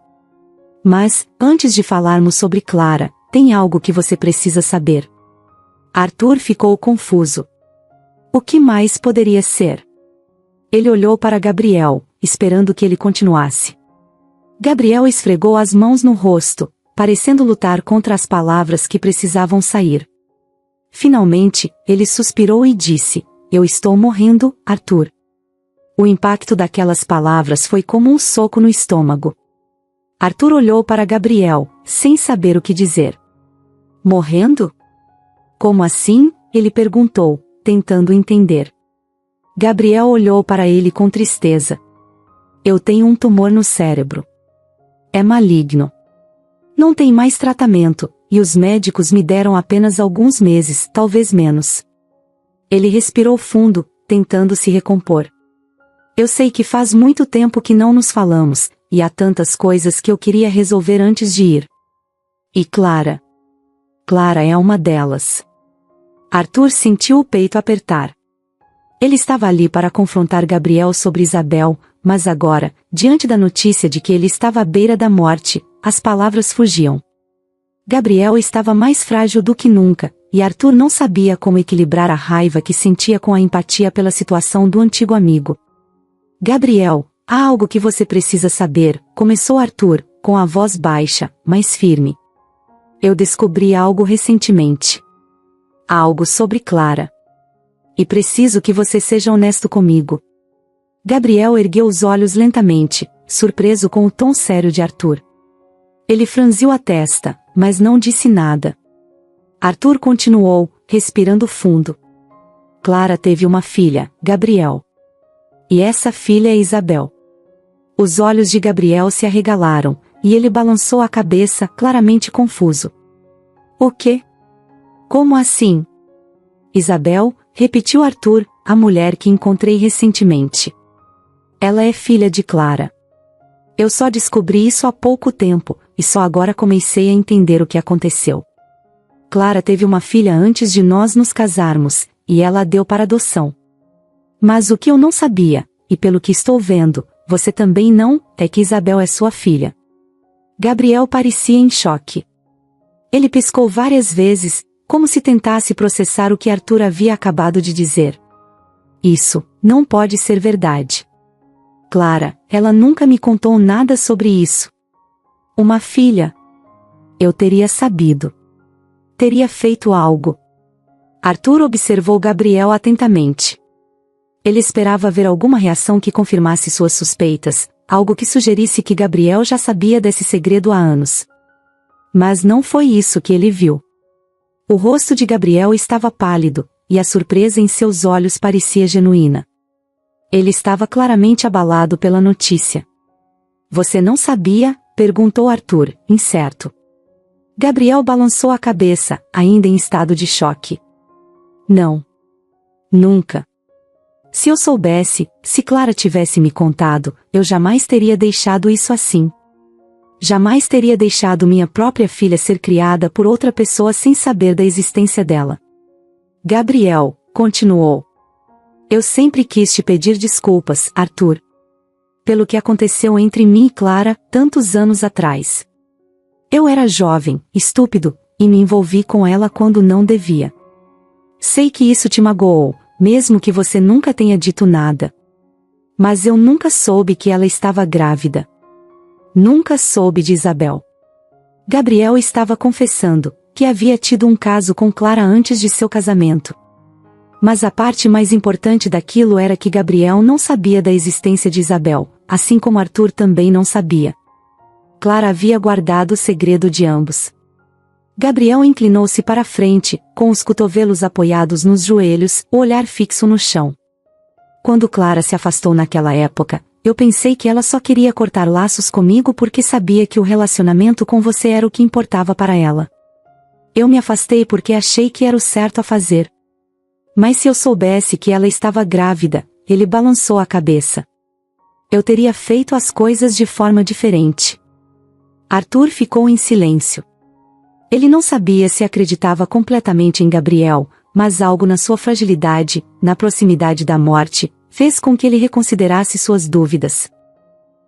A: Mas, antes de falarmos sobre Clara, tem algo que você precisa saber. Arthur ficou confuso. O que mais poderia ser? Ele olhou para Gabriel, esperando que ele continuasse. Gabriel esfregou as mãos no rosto, parecendo lutar contra as palavras que precisavam sair. Finalmente, ele suspirou e disse: Eu estou morrendo, Arthur. O impacto daquelas palavras foi como um soco no estômago. Arthur olhou para Gabriel, sem saber o que dizer. Morrendo? Como assim? Ele perguntou, tentando entender. Gabriel olhou para ele com tristeza. Eu tenho um tumor no cérebro. É maligno. Não tem mais tratamento, e os médicos me deram apenas alguns meses, talvez menos. Ele respirou fundo, tentando se recompor. Eu sei que faz muito tempo que não nos falamos, e há tantas coisas que eu queria resolver antes de ir. E Clara? Clara é uma delas. Arthur sentiu o peito apertar. Ele estava ali para confrontar Gabriel sobre Isabel, mas agora, diante da notícia de que ele estava à beira da morte, as palavras fugiam. Gabriel estava mais frágil do que nunca, e Arthur não sabia como equilibrar a raiva que sentia com a empatia pela situação do antigo amigo. Gabriel, há algo que você precisa saber, começou Arthur, com a voz baixa, mas firme. Eu descobri algo recentemente. Algo sobre Clara. E preciso que você seja honesto comigo. Gabriel ergueu os olhos lentamente, surpreso com o tom sério de Arthur. Ele franziu a testa, mas não disse nada. Arthur continuou, respirando fundo. Clara teve uma filha, Gabriel. E essa filha é Isabel. Os olhos de Gabriel se arregalaram, e ele balançou a cabeça, claramente confuso. O quê? Como assim? Isabel, repetiu Arthur, a mulher que encontrei recentemente. Ela é filha de Clara. Eu só descobri isso há pouco tempo, e só agora comecei a entender o que aconteceu. Clara teve uma filha antes de nós nos casarmos, e ela a deu para adoção. Mas o que eu não sabia, e pelo que estou vendo, você também não, é que Isabel é sua filha. Gabriel parecia em choque. Ele piscou várias vezes, como se tentasse processar o que Arthur havia acabado de dizer. Isso não pode ser verdade. Clara, ela nunca me contou nada sobre isso. Uma filha. Eu teria sabido. Teria feito algo. Arthur observou Gabriel atentamente. Ele esperava ver alguma reação que confirmasse suas suspeitas, algo que sugerisse que Gabriel já sabia desse segredo há anos. Mas não foi isso que ele viu. O rosto de Gabriel estava pálido, e a surpresa em seus olhos parecia genuína. Ele estava claramente abalado pela notícia. Você não sabia? Perguntou Arthur, incerto. Gabriel balançou a cabeça, ainda em estado de choque. Não. Nunca. Se eu soubesse, se Clara tivesse me contado, eu jamais teria deixado isso assim. Jamais teria deixado minha própria filha ser criada por outra pessoa sem saber da existência dela. Gabriel, continuou. Eu sempre quis te pedir desculpas, Arthur. Pelo que aconteceu entre mim e Clara, tantos anos atrás. Eu era jovem, estúpido, e me envolvi com ela quando não devia. Sei que isso te magoou, mesmo que você nunca tenha dito nada. Mas eu nunca soube que ela estava grávida. Nunca soube de Isabel. Gabriel estava confessando que havia tido um caso com Clara antes de seu casamento. Mas a parte mais importante daquilo era que Gabriel não sabia da existência de Isabel, assim como Arthur também não sabia. Clara havia guardado o segredo de ambos. Gabriel inclinou-se para a frente, com os cotovelos apoiados nos joelhos, o olhar fixo no chão. Quando Clara se afastou naquela época, eu pensei que ela só queria cortar laços comigo porque sabia que o relacionamento com você era o que importava para ela. Eu me afastei porque achei que era o certo a fazer. Mas se eu soubesse que ela estava grávida, ele balançou a cabeça. Eu teria feito as coisas de forma diferente. Arthur ficou em silêncio. Ele não sabia se acreditava completamente em Gabriel, mas algo na sua fragilidade, na proximidade da morte, fez com que ele reconsiderasse suas dúvidas.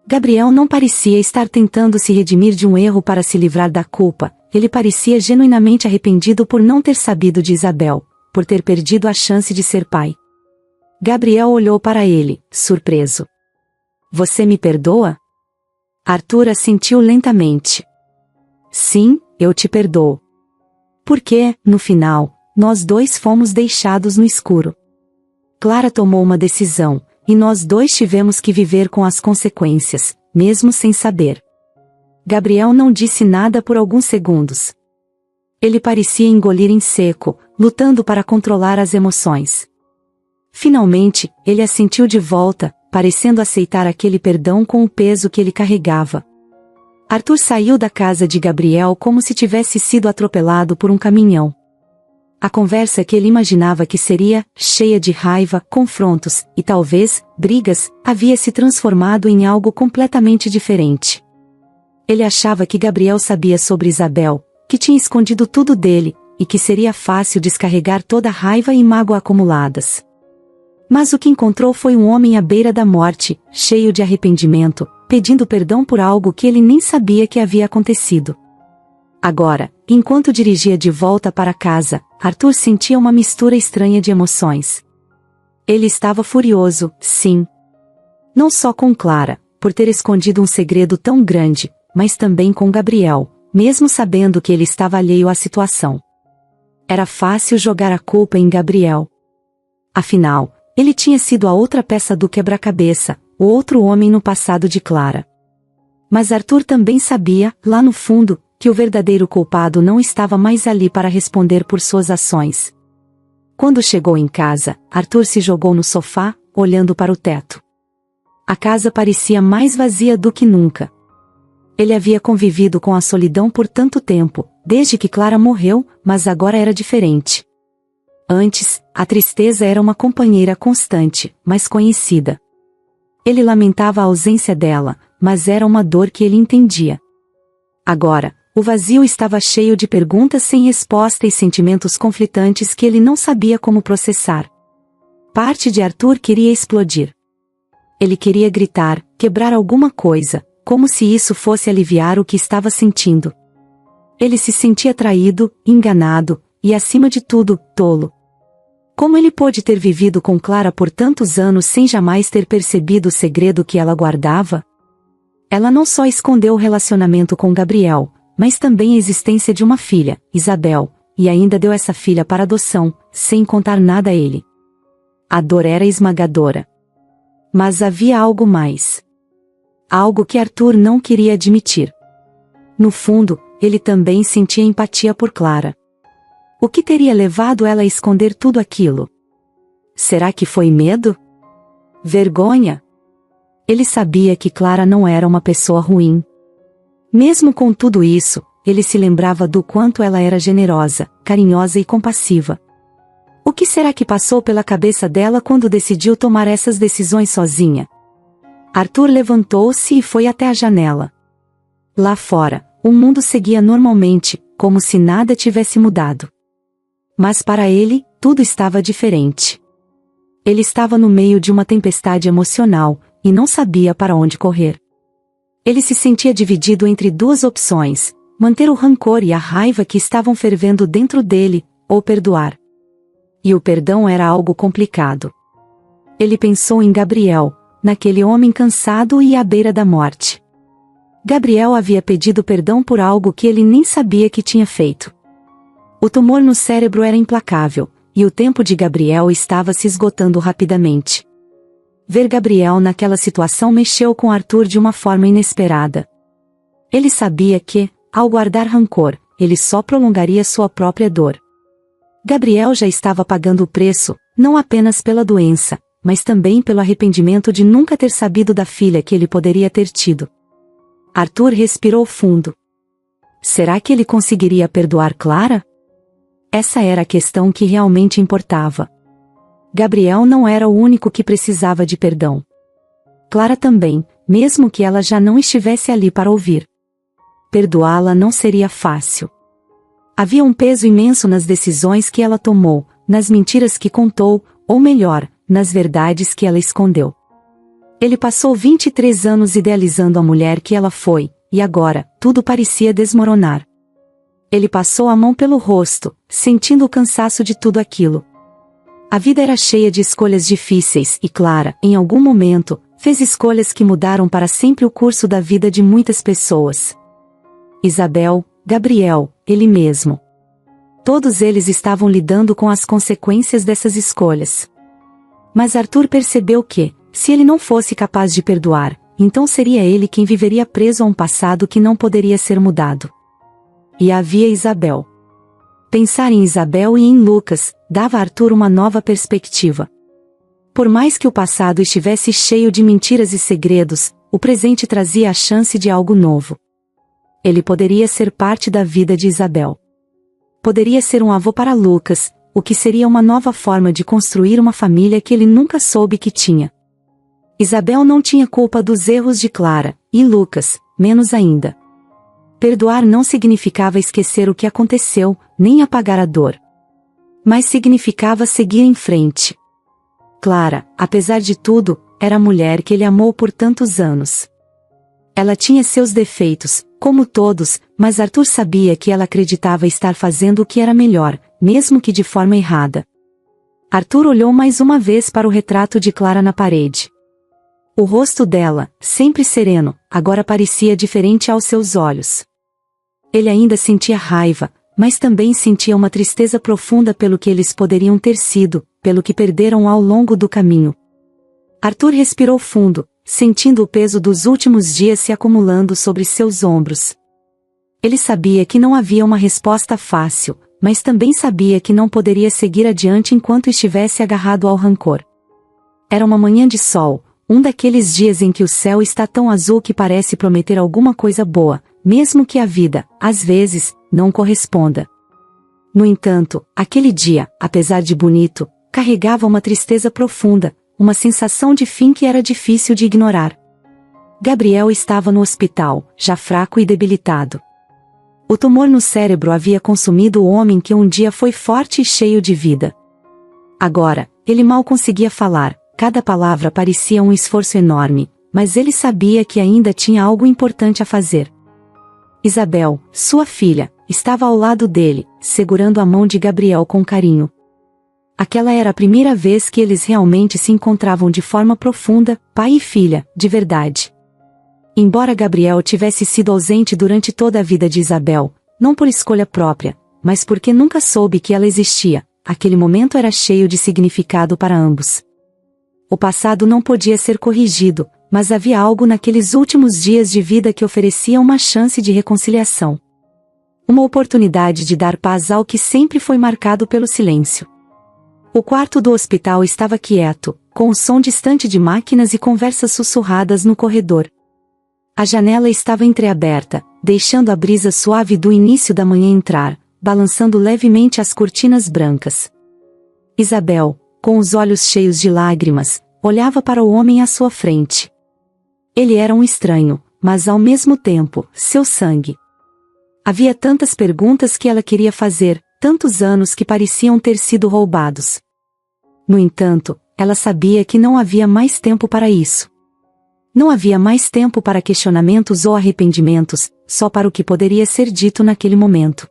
A: Gabriel não parecia estar tentando se redimir de um erro para se livrar da culpa, ele parecia genuinamente arrependido por não ter sabido de Isabel, por ter perdido a chance de ser pai. Gabriel olhou para ele, surpreso. Você me perdoa? Arthur assentiu lentamente. Sim, eu te perdoo. Porque, no final, nós dois fomos deixados no escuro. Clara tomou uma decisão, e nós dois tivemos que viver com as consequências, mesmo sem saber. Gabriel não disse nada por alguns segundos. Ele parecia engolir em seco, lutando para controlar as emoções. Finalmente, ele assentiu de volta, parecendo aceitar aquele perdão com o peso que ele carregava. Arthur saiu da casa de Gabriel como se tivesse sido atropelado por um caminhão. A conversa que ele imaginava que seria, cheia de raiva, confrontos, e talvez, brigas, havia se transformado em algo completamente diferente. Ele achava que Gabriel sabia sobre Isabel, que tinha escondido tudo dele, e que seria fácil descarregar toda a raiva e mágoa acumuladas. Mas o que encontrou foi um homem à beira da morte, cheio de arrependimento, pedindo perdão por algo que ele nem sabia que havia acontecido. Agora, enquanto dirigia de volta para casa, Arthur sentia uma mistura estranha de emoções. Ele estava furioso, sim. Não só com Clara, por ter escondido um segredo tão grande, mas também com Gabriel, mesmo sabendo que ele estava alheio à situação. Era fácil jogar a culpa em Gabriel. Afinal, ele tinha sido a outra peça do quebra-cabeça, o outro homem no passado de Clara. Mas Arthur também sabia, lá no fundo, que o verdadeiro culpado não estava mais ali para responder por suas ações. Quando chegou em casa, Arthur se jogou no sofá, olhando para o teto. A casa parecia mais vazia do que nunca. Ele havia convivido com a solidão por tanto tempo, desde que Clara morreu, mas agora era diferente. Antes, a tristeza era uma companheira constante, mas conhecida. Ele lamentava a ausência dela, mas era uma dor que ele entendia. Agora, o vazio estava cheio de perguntas sem resposta e sentimentos conflitantes que ele não sabia como processar. Parte de Arthur queria explodir. Ele queria gritar, quebrar alguma coisa, como se isso fosse aliviar o que estava sentindo. Ele se sentia traído, enganado, e acima de tudo, tolo. Como ele pôde ter vivido com Clara por tantos anos sem jamais ter percebido o segredo que ela guardava? Ela não só escondeu o relacionamento com Gabriel, mas também a existência de uma filha, Isabel, e ainda deu essa filha para adoção, sem contar nada a ele. A dor era esmagadora. Mas havia algo mais. Algo que Arthur não queria admitir. No fundo, ele também sentia empatia por Clara. O que teria levado ela a esconder tudo aquilo? Será que foi medo? Vergonha? Ele sabia que Clara não era uma pessoa ruim. Mesmo com tudo isso, ele se lembrava do quanto ela era generosa, carinhosa e compassiva. O que será que passou pela cabeça dela quando decidiu tomar essas decisões sozinha? Arthur levantou-se e foi até a janela. Lá fora, o mundo seguia normalmente, como se nada tivesse mudado. Mas para ele, tudo estava diferente. Ele estava no meio de uma tempestade emocional, e não sabia para onde correr. Ele se sentia dividido entre duas opções: manter o rancor e a raiva que estavam fervendo dentro dele, ou perdoar. E o perdão era algo complicado. Ele pensou em Gabriel, naquele homem cansado e à beira da morte. Gabriel havia pedido perdão por algo que ele nem sabia que tinha feito. O tumor no cérebro era implacável, e o tempo de Gabriel estava se esgotando rapidamente. Ver Gabriel naquela situação mexeu com Arthur de uma forma inesperada. Ele sabia que, ao guardar rancor, ele só prolongaria sua própria dor. Gabriel já estava pagando o preço, não apenas pela doença, mas também pelo arrependimento de nunca ter sabido da filha que ele poderia ter tido. Arthur respirou fundo. Será que ele conseguiria perdoar Clara? Essa era a questão que realmente importava. Gabriel não era o único que precisava de perdão. Clara também, mesmo que ela já não estivesse ali para ouvir. Perdoá-la não seria fácil. Havia um peso imenso nas decisões que ela tomou, nas mentiras que contou, ou melhor, nas verdades que ela escondeu. Ele passou 23 anos idealizando a mulher que ela foi, e agora, tudo parecia desmoronar. Ele passou a mão pelo rosto, sentindo o cansaço de tudo aquilo. A vida era cheia de escolhas difíceis e Clara, em algum momento, fez escolhas que mudaram para sempre o curso da vida de muitas pessoas. Isabel, Gabriel, ele mesmo. Todos eles estavam lidando com as consequências dessas escolhas. Mas Arthur percebeu que, se ele não fosse capaz de perdoar, então seria ele quem viveria preso a um passado que não poderia ser mudado. E havia Isabel. Pensar em Isabel e em Lucas dava a Arthur uma nova perspectiva. Por mais que o passado estivesse cheio de mentiras e segredos, o presente trazia a chance de algo novo. Ele poderia ser parte da vida de Isabel. Poderia ser um avô para Lucas, o que seria uma nova forma de construir uma família que ele nunca soube que tinha. Isabel não tinha culpa dos erros de Clara, e Lucas, menos ainda. Perdoar não significava esquecer o que aconteceu, nem apagar a dor. Mas significava seguir em frente. Clara, apesar de tudo, era a mulher que ele amou por tantos anos. Ela tinha seus defeitos, como todos, mas Arthur sabia que ela acreditava estar fazendo o que era melhor, mesmo que de forma errada. Arthur olhou mais uma vez para o retrato de Clara na parede. O rosto dela, sempre sereno, agora parecia diferente aos seus olhos. Ele ainda sentia raiva, mas também sentia uma tristeza profunda pelo que eles poderiam ter sido, pelo que perderam ao longo do caminho. Arthur respirou fundo, sentindo o peso dos últimos dias se acumulando sobre seus ombros. Ele sabia que não havia uma resposta fácil, mas também sabia que não poderia seguir adiante enquanto estivesse agarrado ao rancor. Era uma manhã de sol, um daqueles dias em que o céu está tão azul que parece prometer alguma coisa boa, mesmo que a vida, às vezes, não corresponda. No entanto, aquele dia, apesar de bonito, carregava uma tristeza profunda, uma sensação de fim que era difícil de ignorar. Gabriel estava no hospital, já fraco e debilitado. O tumor no cérebro havia consumido o homem que um dia foi forte e cheio de vida. Agora, ele mal conseguia falar, cada palavra parecia um esforço enorme, mas ele sabia que ainda tinha algo importante a fazer. Isabel, sua filha, estava ao lado dele, segurando a mão de Gabriel com carinho. Aquela era a primeira vez que eles realmente se encontravam de forma profunda, pai e filha, de verdade. Embora Gabriel tivesse sido ausente durante toda a vida de Isabel, não por escolha própria, mas porque nunca soube que ela existia, aquele momento era cheio de significado para ambos. O passado não podia ser corrigido, mas havia algo naqueles últimos dias de vida que oferecia uma chance de reconciliação. Uma oportunidade de dar paz ao que sempre foi marcado pelo silêncio. O quarto do hospital estava quieto, com o som distante de máquinas e conversas sussurradas no corredor. A janela estava entreaberta, deixando a brisa suave do início da manhã entrar, balançando levemente as cortinas brancas. Isabel, com os olhos cheios de lágrimas, olhava para o homem à sua frente. Ele era um estranho, mas ao mesmo tempo, seu sangue. Havia tantas perguntas que ela queria fazer, tantos anos que pareciam ter sido roubados. No entanto, ela sabia que não havia mais tempo para isso. Não havia mais tempo para questionamentos ou arrependimentos, só para o que poderia ser dito naquele momento.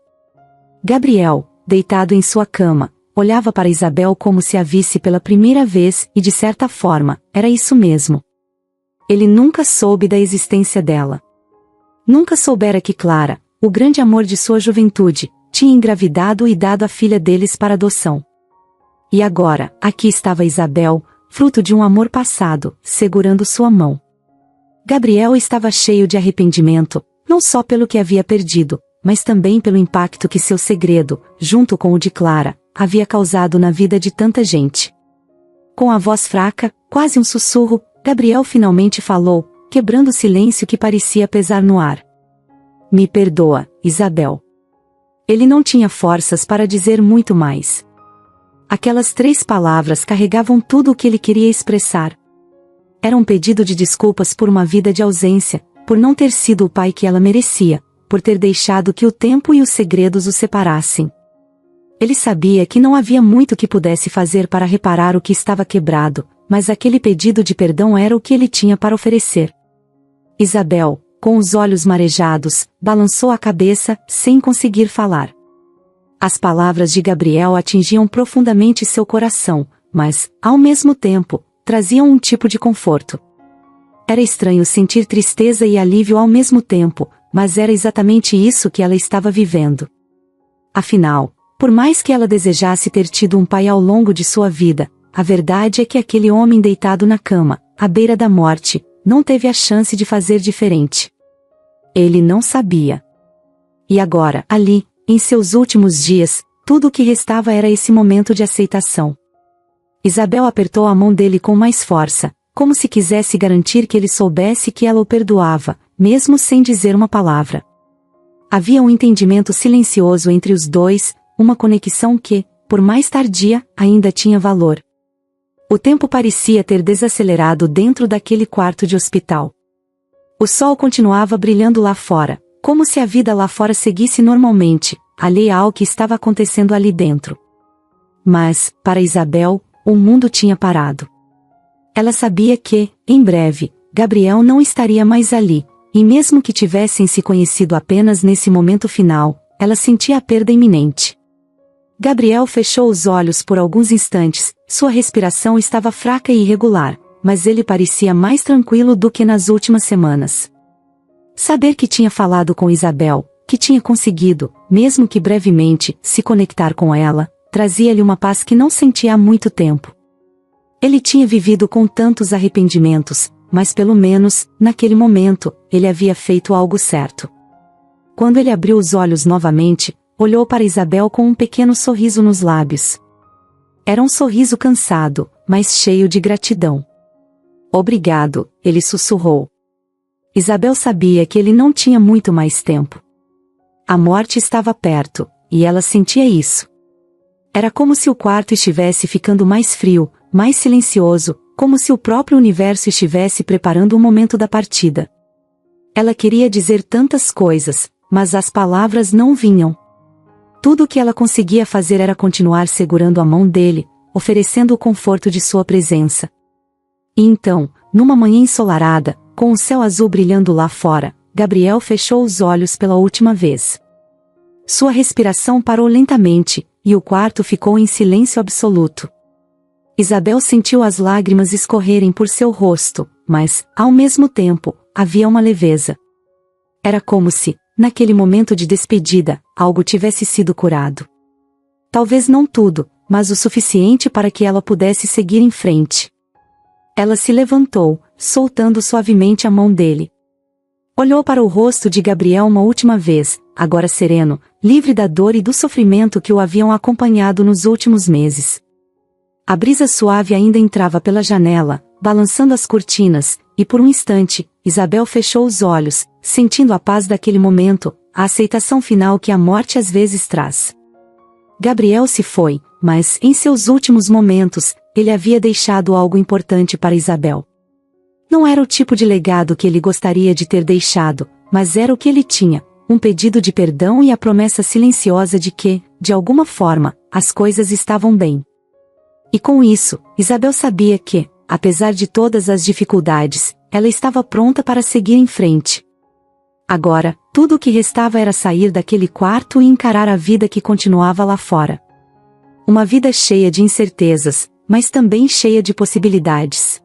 A: Gabriel, deitado em sua cama, olhava para Isabel como se a visse pela primeira vez e de certa forma, era isso mesmo. Ele nunca soube da existência dela. Nunca soubera que Clara, o grande amor de sua juventude, tinha engravidado e dado a filha deles para adoção. E agora, aqui estava Isabel, fruto de um amor passado, segurando sua mão. Gabriel estava cheio de arrependimento, não só pelo que havia perdido, mas também pelo impacto que seu segredo, junto com o de Clara, havia causado na vida de tanta gente. Com a voz fraca, quase um sussurro, Gabriel finalmente falou, quebrando o silêncio que parecia pesar no ar. Me perdoa, Isabel. Ele não tinha forças para dizer muito mais. Aquelas 3 palavras carregavam tudo o que ele queria expressar. Era um pedido de desculpas por uma vida de ausência, por não ter sido o pai que ela merecia, por ter deixado que o tempo e os segredos o separassem. Ele sabia que não havia muito que pudesse fazer para reparar o que estava quebrado, mas aquele pedido de perdão era o que ele tinha para oferecer. Isabel, com os olhos marejados, balançou a cabeça, sem conseguir falar. As palavras de Gabriel atingiam profundamente seu coração, mas, ao mesmo tempo, traziam um tipo de conforto. Era estranho sentir tristeza e alívio ao mesmo tempo, mas era exatamente isso que ela estava vivendo. Afinal, por mais que ela desejasse ter tido um pai ao longo de sua vida, a verdade é que aquele homem deitado na cama, à beira da morte, não teve a chance de fazer diferente. Ele não sabia. E agora, ali, em seus últimos dias, tudo o que restava era esse momento de aceitação. Isabel apertou a mão dele com mais força, como se quisesse garantir que ele soubesse que ela o perdoava, mesmo sem dizer uma palavra. Havia um entendimento silencioso entre os dois, uma conexão que, por mais tardia, ainda tinha valor. O tempo parecia ter desacelerado dentro daquele quarto de hospital. O sol continuava brilhando lá fora, como se a vida lá fora seguisse normalmente, alheia ao que estava acontecendo ali dentro. Mas, para Isabel, o mundo tinha parado. Ela sabia que, em breve, Gabriel não estaria mais ali, e mesmo que tivessem se conhecido apenas nesse momento final, ela sentia a perda iminente. Gabriel fechou os olhos por alguns instantes, sua respiração estava fraca e irregular, mas ele parecia mais tranquilo do que nas últimas semanas. Saber que tinha falado com Isabel, que tinha conseguido, mesmo que brevemente, se conectar com ela, trazia-lhe uma paz que não sentia há muito tempo. Ele tinha vivido com tantos arrependimentos, mas pelo menos, naquele momento, ele havia feito algo certo. Quando ele abriu os olhos novamente, olhou para Isabel com um pequeno sorriso nos lábios. Era um sorriso cansado, mas cheio de gratidão. Obrigado, ele sussurrou. Isabel sabia que ele não tinha muito mais tempo. A morte estava perto, e ela sentia isso. Era como se o quarto estivesse ficando mais frio, mais silencioso, como se o próprio universo estivesse preparando o momento da partida. Ela queria dizer tantas coisas, mas as palavras não vinham. Tudo o que ela conseguia fazer era continuar segurando a mão dele, oferecendo o conforto de sua presença. E então, numa manhã ensolarada, com o céu azul brilhando lá fora, Gabriel fechou os olhos pela última vez. Sua respiração parou lentamente, e o quarto ficou em silêncio absoluto. Isabel sentiu as lágrimas escorrerem por seu rosto, mas, ao mesmo tempo, havia uma leveza. Era como se, naquele momento de despedida, algo tivesse sido curado. Talvez não tudo, mas o suficiente para que ela pudesse seguir em frente. Ela se levantou, soltando suavemente a mão dele. Olhou para o rosto de Gabriel uma última vez, agora sereno, livre da dor e do sofrimento que o haviam acompanhado nos últimos meses. A brisa suave ainda entrava pela janela, balançando as cortinas, e por um instante, Isabel fechou os olhos, sentindo a paz daquele momento, a aceitação final que a morte às vezes traz. Gabriel se foi, mas, em seus últimos momentos, ele havia deixado algo importante para Isabel. Não era o tipo de legado que ele gostaria de ter deixado, mas era o que ele tinha, um pedido de perdão e a promessa silenciosa de que, de alguma forma, as coisas estavam bem. E com isso, Isabel sabia que, apesar de todas as dificuldades, ela estava pronta para seguir em frente. Agora, tudo o que restava era sair daquele quarto e encarar a vida que continuava lá fora. Uma vida cheia de incertezas, mas também cheia de possibilidades.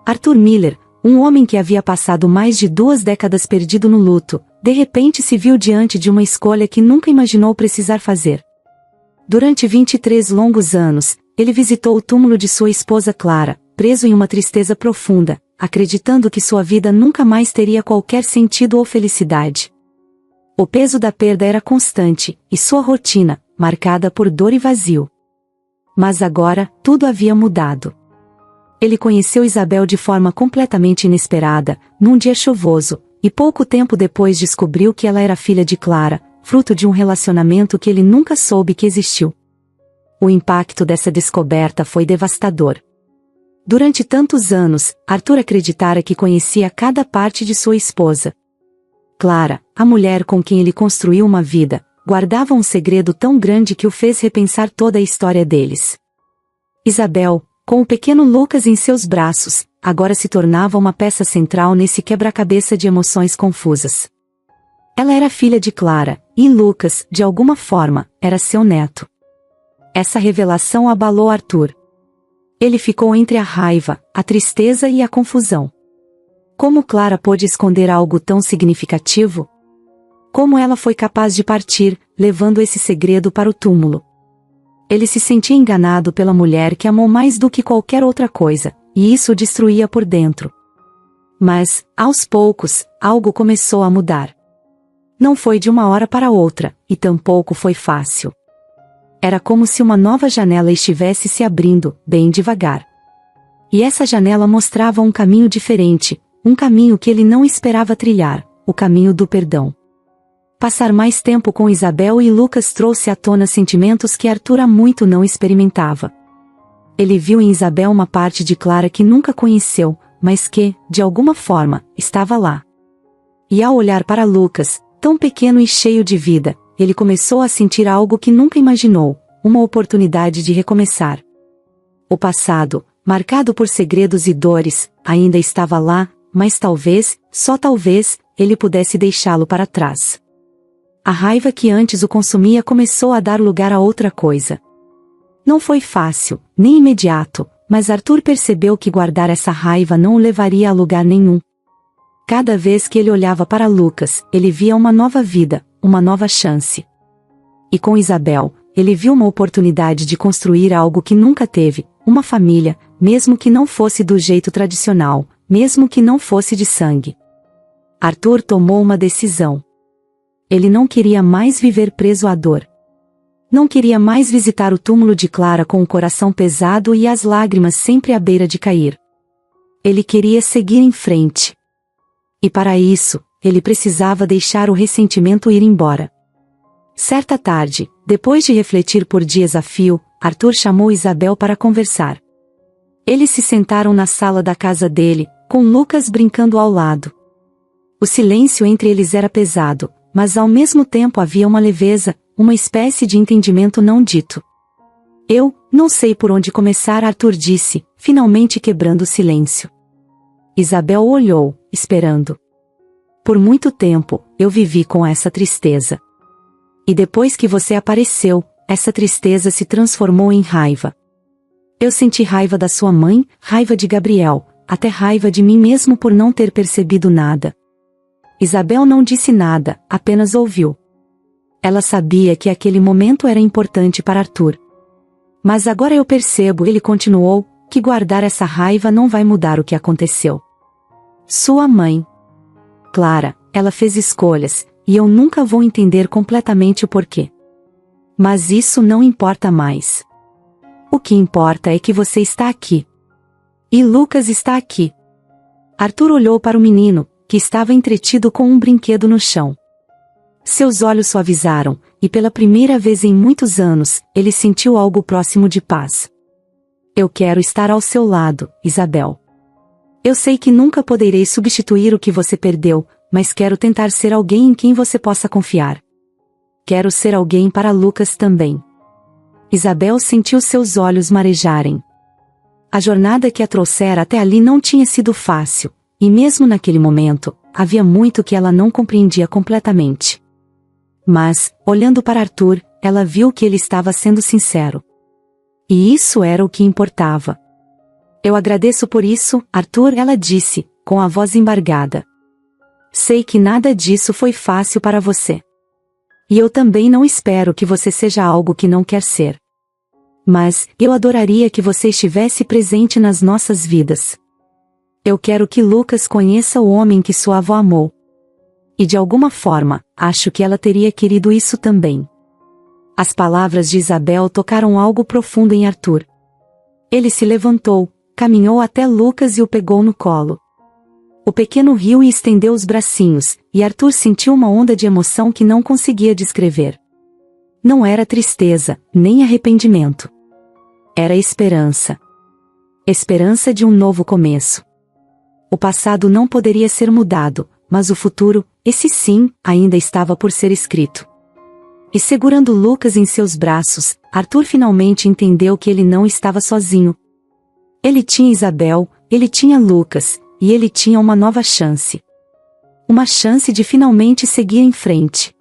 A: Arthur Miller, um homem que havia passado mais de 2 décadas perdido no luto, de repente se viu diante de uma escolha que nunca imaginou precisar fazer. Durante 23 longos anos, ele visitou o túmulo de sua esposa Clara, preso em uma tristeza profunda, acreditando que sua vida nunca mais teria qualquer sentido ou felicidade. O peso da perda era constante, e sua rotina, marcada por dor e vazio. Mas agora, tudo havia mudado. Ele conheceu Isabel de forma completamente inesperada, num dia chuvoso, e pouco tempo depois descobriu que ela era filha de Clara, fruto de um relacionamento que ele nunca soube que existiu. O impacto dessa descoberta foi devastador. Durante tantos anos, Arthur acreditara que conhecia cada parte de sua esposa. Clara, a mulher com quem ele construiu uma vida, guardava um segredo tão grande que o fez repensar toda a história deles. Isabel, com o pequeno Lucas em seus braços, agora se tornava uma peça central nesse quebra-cabeça de emoções confusas. Ela era filha de Clara, e Lucas, de alguma forma, era seu neto. Essa revelação abalou Arthur. Ele ficou entre a raiva, a tristeza e a confusão. Como Clara pôde esconder algo tão significativo? Como ela foi capaz de partir, levando esse segredo para o túmulo? Ele se sentia enganado pela mulher que amou mais do que qualquer outra coisa, e isso o destruía por dentro. Mas, aos poucos, algo começou a mudar. Não foi de uma hora para outra, e tampouco foi fácil. Era como se uma nova janela estivesse se abrindo, bem devagar. E essa janela mostrava um caminho diferente, um caminho que ele não esperava trilhar, o caminho do perdão. Passar mais tempo com Isabel e Lucas trouxe à tona sentimentos que Arthur há muito não experimentava. Ele viu em Isabel uma parte de Clara que nunca conheceu, mas que, de alguma forma, estava lá. E ao olhar para Lucas, tão pequeno e cheio de vida, ele começou a sentir algo que nunca imaginou, uma oportunidade de recomeçar. O passado, marcado por segredos e dores, ainda estava lá, mas talvez, só talvez, ele pudesse deixá-lo para trás. A raiva que antes o consumia começou a dar lugar a outra coisa. Não foi fácil, nem imediato, mas Arthur percebeu que guardar essa raiva não o levaria a lugar nenhum. Cada vez que ele olhava para Lucas, ele via uma nova vida, uma nova chance. E com Isabel, ele viu uma oportunidade de construir algo que nunca teve, uma família, mesmo que não fosse do jeito tradicional, mesmo que não fosse de sangue. Arthur tomou uma decisão. Ele não queria mais viver preso à dor. Não queria mais visitar o túmulo de Clara com o coração pesado e as lágrimas sempre à beira de cair. Ele queria seguir em frente. E para isso, ele precisava deixar o ressentimento ir embora. Certa tarde, depois de refletir por dias a fio, Arthur chamou Isabel para conversar. Eles se sentaram na sala da casa dele, com Lucas brincando ao lado. O silêncio entre eles era pesado, mas ao mesmo tempo havia uma leveza, uma espécie de entendimento não dito. Eu não sei por onde começar, Arthur disse, finalmente quebrando o silêncio. Isabel olhou, esperando. Por muito tempo, eu vivi com essa tristeza. E depois que você apareceu, essa tristeza se transformou em raiva. Eu senti raiva da sua mãe, raiva de Gabriel, até raiva de mim mesmo por não ter percebido nada. Isabel não disse nada, apenas ouviu. Ela sabia que aquele momento era importante para Arthur. Mas agora eu percebo, ele continuou, que guardar essa raiva não vai mudar o que aconteceu. Sua mãe. Clara, ela fez escolhas, e eu nunca vou entender completamente o porquê. Mas isso não importa mais. O que importa é que você está aqui. E Lucas está aqui. Arthur olhou para o menino, que estava entretido com um brinquedo no chão. Seus olhos suavizaram, e pela primeira vez em muitos anos, ele sentiu algo próximo de paz. Eu quero estar ao seu lado, Isabel. Eu sei que nunca poderei substituir o que você perdeu, mas quero tentar ser alguém em quem você possa confiar. Quero ser alguém para Lucas também. Isabel sentiu seus olhos marejarem. A jornada que a trouxera até ali não tinha sido fácil, e mesmo naquele momento, havia muito que ela não compreendia completamente. Mas, olhando para Arthur, ela viu que ele estava sendo sincero. E isso era o que importava. Eu agradeço por isso, Arthur, ela disse, com a voz embargada. Sei que nada disso foi fácil para você. E eu também não espero que você seja algo que não quer ser. Mas, eu adoraria que você estivesse presente nas nossas vidas. Eu quero que Lucas conheça o homem que sua avó amou. E de alguma forma, acho que ela teria querido isso também. As palavras de Isabel tocaram algo profundo em Arthur. Ele se levantou, caminhou até Lucas e o pegou no colo. O pequeno riu e estendeu os bracinhos, e Arthur sentiu uma onda de emoção que não conseguia descrever. Não era tristeza, nem arrependimento. Era esperança. Esperança de um novo começo. O passado não poderia ser mudado, mas o futuro, esse sim, ainda estava por ser escrito. E segurando Lucas em seus braços, Arthur finalmente entendeu que ele não estava sozinho. Ele tinha Isabel, ele tinha Lucas, e ele tinha uma nova chance. Uma chance de finalmente seguir em frente.